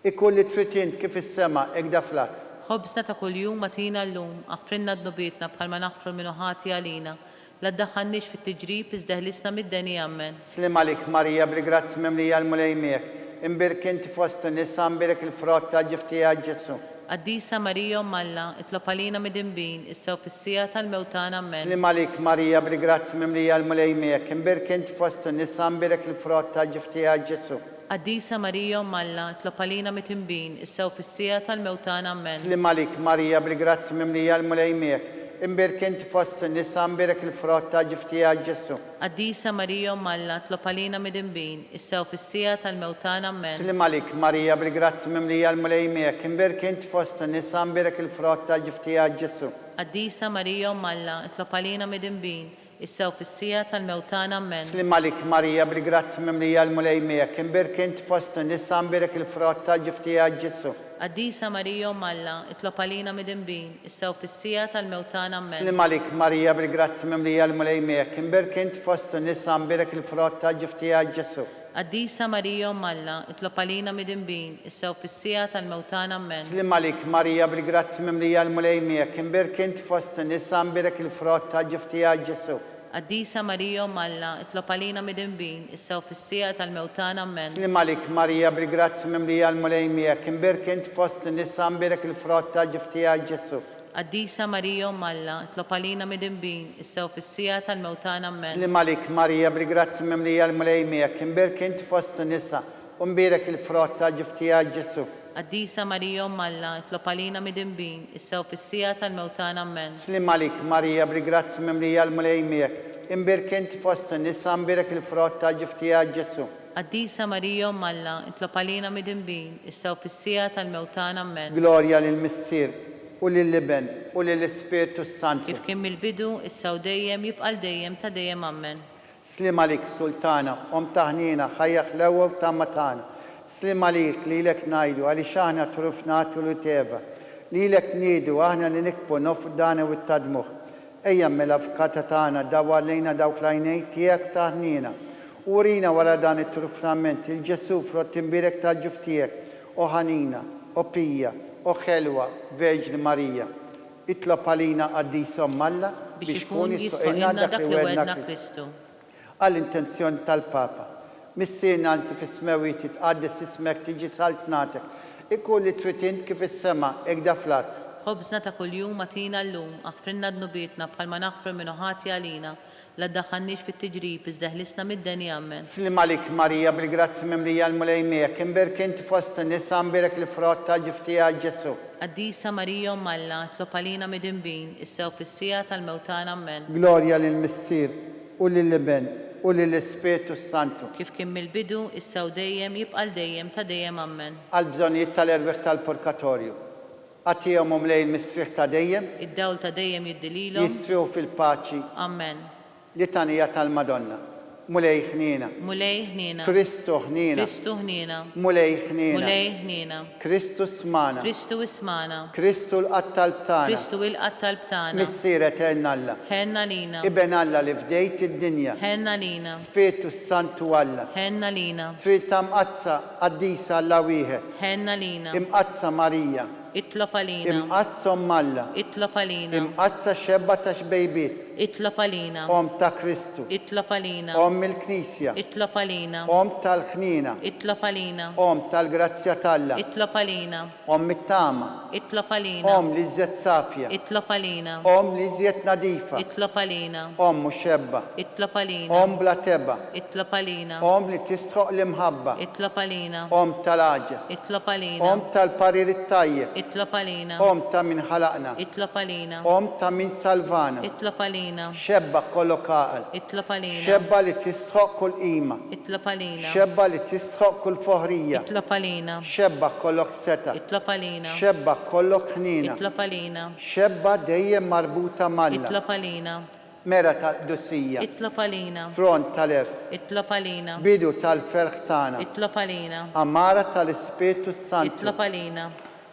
[SPEAKER 2] Ikulli trid int kif is-sema hekk daflak.
[SPEAKER 3] Ħobżna ta' kuljum matina llum, aħfrinna d-nubietna bħalma naħfru minn ħati għalina. La ddaħħalniex fit-tiġrib iżda ħlisna mid-deni ammen.
[SPEAKER 2] Slim għalik Marija, bil-grazzi mimlija l-mulejmijek, imbirk inti fost n-nisa imbirek il-frott ta' ġiftija Ġesu.
[SPEAKER 3] Qaddisa Marija Alla, itlob għalina mid-imbin, issa u fis-sija tal-mewtan ammen.
[SPEAKER 2] Slim għalik Marija, bil-grazzi mimlija l-mulejmijek, imbirk inti fost n-nisa imbirek il-frott ta' ġiftija Ġesu.
[SPEAKER 3] Qaddisa Marija Alla, itlob għalina mid-imbin, issa u fis-sija tal-mewtan ammen.
[SPEAKER 2] Slim għalik Marija, bil-grazzi mimlija l-mulejmijek, imbirk inti fost n-nisa imbirek il-frott ta' ġiftija Ġesu.
[SPEAKER 3] Qaddisa Marija Alla, itlob għalina mid-imbin, issa u fis-sija tal-mewtan ammen.
[SPEAKER 2] Slim għalik Marija, bil-grazzi mimlija l-mulejmijek, imbirk inti fost n-nisa imbirek il-frott ta' ġiftija Ġesu.
[SPEAKER 3] Qaddisa Marija Alla, itlob għalina mid-imbin, issa u fis-sija tal-mewtan ammen.
[SPEAKER 2] Slim għalik Marija, bil-grazzi mimlija l-mulejmijek, imbirk inti fost n-nisa imbirek il-frott ta' ġiftija Ġesu.
[SPEAKER 3] Qaddisa Marija Alla, itlob għalina mid-imbin, issa u fis-sija tal-mewtan ammen.
[SPEAKER 2] Slim għalik Marija, bil-grazzi mimlija l-mulejmijek, imbirk inti fost n-nisa imbirek il-frott ta' ġiftija Ġesu.
[SPEAKER 3] Qaddisa Marija Alla, itlob għalina mid-imbin, issa u fis-sija tal-mewtan ammen.
[SPEAKER 2] Slim għalik Marija, bil-grazzi mimlija l-mulejmijek, imbirk inti fost n-nisa imbirek il-frott ta' ġiftija Ġesu.
[SPEAKER 3] Qaddisa Marija Alla, itlob għalina mid-imbin, issa u fis-sija tal-mewtan ammen.
[SPEAKER 2] Slim għalik Marija, bil-grazzi mimlija l-mulejmijek, imbirk inti fost n-nisa imbirek il-frott ta' ġiftija Ġesu.
[SPEAKER 3] Qaddisa Marija Alla, itlob għalina mid-imbin, issa u fis-sija tal-mewtan ammen.
[SPEAKER 2] Slim għalik Marija, bil-grazzi mimlija l-mulejmijek, imbirk inti fost n-nisa imbirek il-frott ta' ġiftija Ġesu.
[SPEAKER 3] Qaddisa Marija Alla, itlob għalina mid-imbin, issa u fis-sija tal-mewtan ammen.
[SPEAKER 2] Slim għalik Marija, bil-grazzi mimlija l-mulejmijek, imbirk inti fost n-nisa imbirek il-frott ta' ġiftija Ġesu.
[SPEAKER 3] Qaddisa Marija Alla, itlob għalina mid-imbin, issa u fis-sija tal-mewtan ammen.
[SPEAKER 2] Gloria lill-Missier u lill-Liben u lill-Ispiritu Santu.
[SPEAKER 3] Kif kien mill-bidu, issa u dejjem jibqal dejjem ta' dejjem ammen.
[SPEAKER 2] Slim għalik Sultana, taħnina, ħajjaq l-ewwel ta' matana. Slim għalik li lek najdu, għali xaħna turufnatu l-uteva. Li lek nidu, aħna li nikbu nofdana u t-tadmuħ. Ejjem mill-avkata tagħna dawa lejna dawk lajnej tiegħek taħnina. Urina wara dan it-trufnament, il-Ġesu frott imbirek ta' ġuftijek, o ħanina, o pija, o ħelwa, Verġni Marija. Itlob għalina Qaddisa Alla
[SPEAKER 3] biex ikun jissoqilna dak li wedna Kristu.
[SPEAKER 2] Għall-intenzjoni tal-Papa. Missierna anti fis-smewiet titqaddis ismek tiġi saltnatek. Ikulli trid int kif is-sema hekk daflak.
[SPEAKER 3] Ħobżna ta' kuljum matina llum, aħfrinna d-nubietna bħalma naħfru minn ħati għalina. La ddaħħalniex fit-tiġrib iżda ħlisna mid-deni ammen.
[SPEAKER 2] Slim għalik Marija, bil-grazzi mimlija l-mulejmijek, imbirk inti fost n-nisa imbirek il-frott ta' ġiftija Ġesu.
[SPEAKER 3] Qaddisa Marija Alla, itlob għalina mid-imbin, issa u fis-sija tal-mewtan ammen.
[SPEAKER 2] Gloria lill-Missier u lill-Liben u lill-Ispiritu Santu.
[SPEAKER 3] Kif kien mill-bidu, issa u dejjem jibqal dejjem ta' dejjem ammen.
[SPEAKER 2] Għal-bżonijiet tal-erbeħ tal-Purgatorju. Għatijom lejl mistriħ ta' dejjem.
[SPEAKER 3] Id-dawl ta' dejjem jiddililhom.
[SPEAKER 2] Jistriħu fil-paċi.
[SPEAKER 3] Amen.
[SPEAKER 2] Litanija tal-Madonna. mulej ħnina,
[SPEAKER 3] mulej ħnina,
[SPEAKER 2] Kristu ħnina,
[SPEAKER 3] Kristu ħnina,
[SPEAKER 2] mulej ħnina,
[SPEAKER 3] mulej ħnina,
[SPEAKER 2] Kristu smana,
[SPEAKER 3] Kristu ismana,
[SPEAKER 2] Kristu l-qattal btana,
[SPEAKER 3] Kristu il-qattal btana,
[SPEAKER 2] missiret Alla,
[SPEAKER 3] ħenna lina,
[SPEAKER 2] Iben Alla li fdejt id-dinja,
[SPEAKER 3] ħenna lina,
[SPEAKER 2] Spiritu Santu Alla,
[SPEAKER 3] ħenna lina,
[SPEAKER 2] Trita mqazza qaddisa Alla wieħed,
[SPEAKER 3] ħenna lina,
[SPEAKER 2] imqazza Marija,
[SPEAKER 3] itlob għalina,
[SPEAKER 2] imqazza Alla,
[SPEAKER 3] itlob għalina,
[SPEAKER 2] imqazza xebba ta' xbejbiet,
[SPEAKER 3] itlob għalina,
[SPEAKER 2] ta' Kristu,
[SPEAKER 3] itlob għalina,
[SPEAKER 2] il-Knisja,
[SPEAKER 3] itlob għalina,
[SPEAKER 2] tal-ħnina,
[SPEAKER 3] itlob għalina,
[SPEAKER 2] tal-grazzja Talla,
[SPEAKER 3] itlob għalina,
[SPEAKER 2] it-tama,
[SPEAKER 3] itlob għalina,
[SPEAKER 2] li żjed safja,
[SPEAKER 3] itlob għalina,
[SPEAKER 2] li żjed nadifa,
[SPEAKER 3] itlob għalina,
[SPEAKER 2] mhux xebba,
[SPEAKER 3] itlob għalina,
[SPEAKER 2] bla teba,
[SPEAKER 3] itlob għalina,
[SPEAKER 2] li tisħoq l-imħabba,
[SPEAKER 3] itlob għalina,
[SPEAKER 2] tal-aġa,
[SPEAKER 3] itlob għalina,
[SPEAKER 2] tal-parir it-tajjeb,
[SPEAKER 3] itlob għalina,
[SPEAKER 2] ta' min ħalaqna,
[SPEAKER 3] itlob għalina,
[SPEAKER 2] ta' min salvana,
[SPEAKER 3] itlob għalina,
[SPEAKER 2] xebba kollok għaqal,
[SPEAKER 3] itlob għalina,
[SPEAKER 2] xebba li tisħoq kull qima,
[SPEAKER 3] itlob għalina,
[SPEAKER 2] xebba li tisħoq kull foħrija,
[SPEAKER 3] itlob għalina,
[SPEAKER 2] xebba kollok seta,
[SPEAKER 3] itlob għalina,
[SPEAKER 2] xebba kollok ħnina,
[SPEAKER 3] itlob għalina,
[SPEAKER 2] xebba dejjem marbuta malla,
[SPEAKER 3] itlob għalina,
[SPEAKER 2] mera tal-dussija,
[SPEAKER 3] itlob għalina,
[SPEAKER 2] front tal-erf,
[SPEAKER 3] itlob għalina,
[SPEAKER 2] bidu tal-ferħ tagħna,
[SPEAKER 3] itlob għalina,
[SPEAKER 2] amara tal-Ispiritu Santu,
[SPEAKER 3] itlob għalina,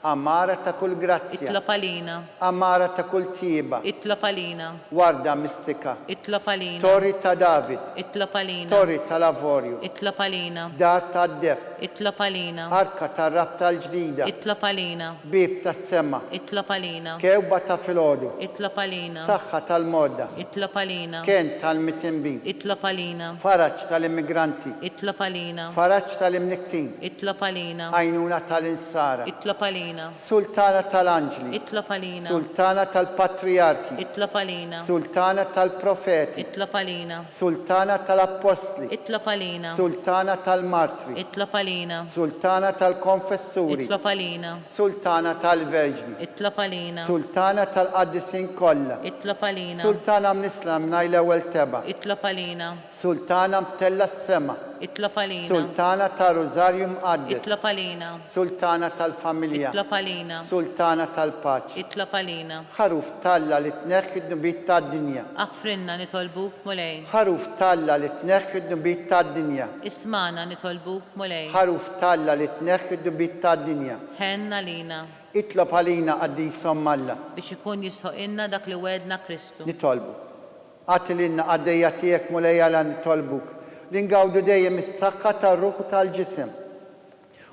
[SPEAKER 2] amara ta' kull grazzja,
[SPEAKER 3] itlob għalina,
[SPEAKER 2] amara ta' kull tiba,
[SPEAKER 3] itlob għalina,
[SPEAKER 2] warda mistika,
[SPEAKER 3] itlob għalina,
[SPEAKER 2] torri ta' David,
[SPEAKER 3] itlob għalina,
[SPEAKER 2] torri tal-avorju,
[SPEAKER 3] itlob għalina,
[SPEAKER 2] dar ta' deb,
[SPEAKER 3] itlob għalina,
[SPEAKER 2] arka ta' rab tal-ġdida,
[SPEAKER 3] itlob għalina,
[SPEAKER 2] bib ta' sema,
[SPEAKER 3] itlob għalina,
[SPEAKER 2] kewba ta' filodu,
[SPEAKER 3] itlob għalina,
[SPEAKER 2] saħħa tal-modda,
[SPEAKER 3] itlob għalina,
[SPEAKER 2] ken tal-mitimbin,
[SPEAKER 3] itlob għalina,
[SPEAKER 2] faraċ tal-immigranti,
[SPEAKER 3] itlob għalina,
[SPEAKER 2] faraċ tal-imniktin,
[SPEAKER 3] itlob għalina,
[SPEAKER 2] għajnuna tal-insara,
[SPEAKER 3] itlob għalina,
[SPEAKER 2] sultana tal-anġli,
[SPEAKER 3] itlob għalina,
[SPEAKER 2] sultana tal-patriarki,
[SPEAKER 3] itlob għalina,
[SPEAKER 2] sultana tal-profeti,
[SPEAKER 3] itlob għalina,
[SPEAKER 2] sultana tal-apostli,
[SPEAKER 3] itlob għalina,
[SPEAKER 2] sultana tal-martri,
[SPEAKER 3] itlob għalina,
[SPEAKER 2] sultana tal-konfessuri,
[SPEAKER 3] itlob għalina,
[SPEAKER 2] sultana tal-verġni,
[SPEAKER 3] itlob għalina,
[SPEAKER 2] sultana tal-qaddisin kollha,
[SPEAKER 3] itlob għalina,
[SPEAKER 2] sultana mnislam najl ewwel teba,
[SPEAKER 3] itlob għalina,
[SPEAKER 2] sultana mtella s-sema,
[SPEAKER 3] itlob għalina,
[SPEAKER 2] sultana tal-Rożarju mqaddis,
[SPEAKER 3] itlob għalina,
[SPEAKER 2] sultana tal-familja,
[SPEAKER 3] itlob għalina,
[SPEAKER 2] sultana tal-paċi,
[SPEAKER 3] itlob għalina,
[SPEAKER 2] ħaruf Talla li tneħħi d-nubit tad-dinja,
[SPEAKER 3] aħfrinna nitolbuk mulej,
[SPEAKER 2] ħaruf Talla li tneħħi d-nubit tad-dinja,
[SPEAKER 3] ismana nitolbuk mulej,
[SPEAKER 2] ħaruf Talla li tneħħi d-nubit tad-dinja,
[SPEAKER 3] ħenna lina,
[SPEAKER 2] itlob għalina għaddisom Alla,
[SPEAKER 3] biex ikun jisħoqinna dak li wedna Kristu.
[SPEAKER 2] nitolbu. Għatilina għaddejja tiegħek mulej għala nitolbuk, li ngawdu dejjem is-saħħa tar-ruħ u tal-ġisem.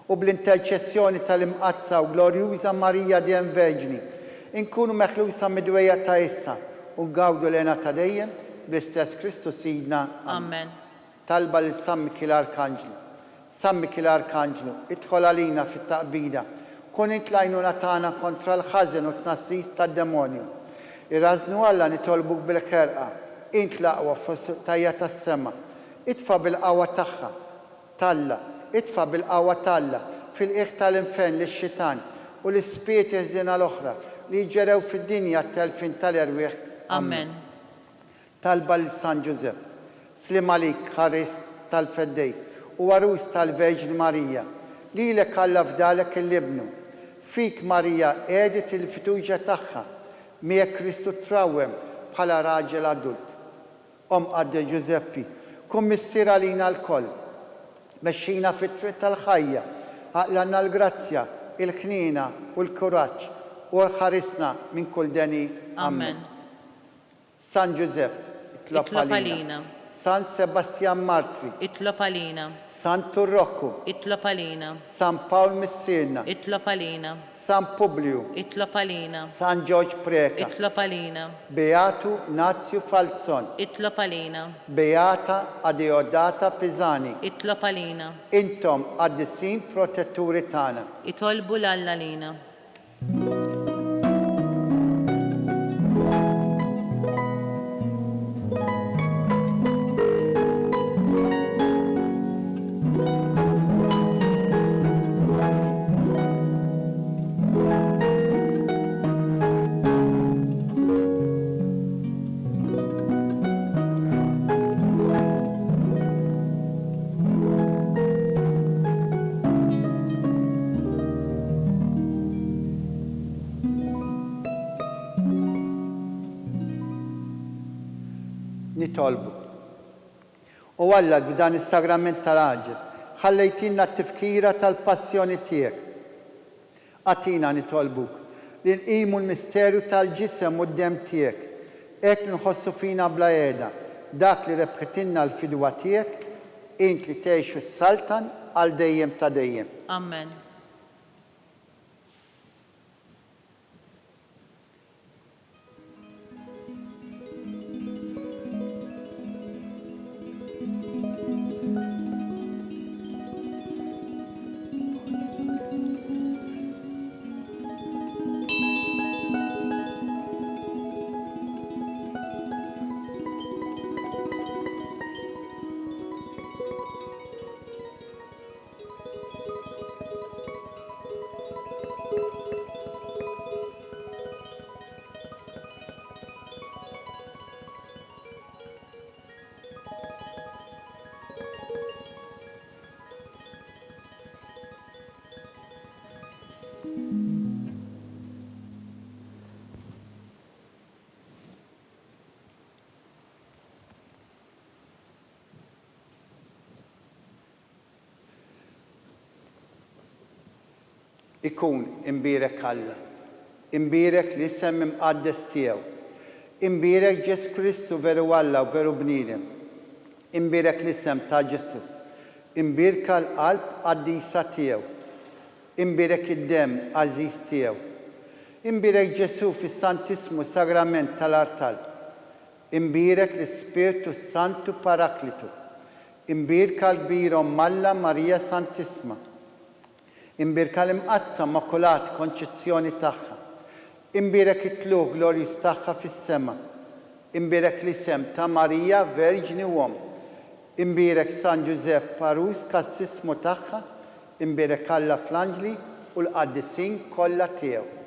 [SPEAKER 2] U bl-interċessjoni tal-imqazza u glorjuża Marija dejjem Verġni, inkunu meħlusa midwejja ta' issa u ngawdu lena ta' dejjem bl-istess Kristu Sidna.
[SPEAKER 3] Amen.
[SPEAKER 2] Talba lil San Mikil Arkanġlu. San Mikil Arkanġlu, idħol għalina fit-taqbida, kun intlajnuna tagħna kontra l-ħażen u tnassis tad-demonju. Irrażnu Alla nitolbuk bil-ħerqa, int l-aqwa tajja tas-sema. Itfa bil-qawwa tagħha, Talla, itfa bil-qawwa Talla fil-qiegħ tal-infern lix-xitan u l-ispirti ħżiena l-oħra li jġerew fid-dinja t-telfin tal-erwieħ.
[SPEAKER 3] Amen.
[SPEAKER 2] Talba lil San Ġusepp, slim għalik ħares tal-feddej u għarus tal-Verġni Marija, lilek Alla fdalek il-libnu. Fik Marija qiegħdet il-fiduċja tagħha miegħek Kristu trawwem bħala raġel adult. Qadde Ġuseppi, kun missier għalina l-koll, mexxina fit-triq tal-ħajja, għaqlanna l-grazzja, il-ħnina u l-kuraġġ u l-ħarisna minn kull deni.
[SPEAKER 3] Amen.
[SPEAKER 2] San Ġusepp, itlob għalina. San Sebastian Martri,
[SPEAKER 3] itlob għalina,
[SPEAKER 2] San Turrokku,
[SPEAKER 3] itlob għalina,
[SPEAKER 2] San Pawl Missirna,
[SPEAKER 3] itlob għalina,
[SPEAKER 2] San Publiu,
[SPEAKER 3] itlob għalina,
[SPEAKER 2] San George Preka,
[SPEAKER 3] itlob għalina,
[SPEAKER 2] Beatu Nazio Falzon,
[SPEAKER 3] itlob għalina,
[SPEAKER 2] Beata Adeodata Pisani,
[SPEAKER 3] itlob għalina,
[SPEAKER 2] intom għaddissin protetturi tagħna.
[SPEAKER 3] itolbu l-Alla lina.
[SPEAKER 2] Nitolbu. U Alla b'dan is-sagrament tal-aġel ħallejtilna t-tifkira tal-passjoni tiegħek. Għatina nitolbuk li nqimu l-misterju tal-ġisem u d-dem tiegħek, hekk nħossu fina bla qiegħda dak li rebħitilna l-fidwa tiegħek int li tgħixu s-saltan għal dejjem ta' dejjem.
[SPEAKER 3] Amen.
[SPEAKER 2] Ikun imbirek Alla, imbirek li sem imqaddes tiegħu, imbirek Ġesu Kristu veru Alla u veru bniedem, imbirek li sem ta' Ġesu, imbirka l-qalb qaddisa tiegħu, imbirek id-dem għażiż tiegħu, imbirek Ġesu fis-Santismu Sagrament tal-Artal, imbirek l-Ispirtu Santu Paraklitu, imbirka l-kbira Alla Marija Santisma, imbirka l-imqazza Immakulat Konċezzjoni tagħha, imbirek it-tluq glorjus tagħha fis-sema, imbirek l-isem ta' Marija Verġni Uom, imbirek San Giuseppe Parus kassismu tagħha, imbirek Alla fl-anġli u l-qaddisin kollha tiegħu.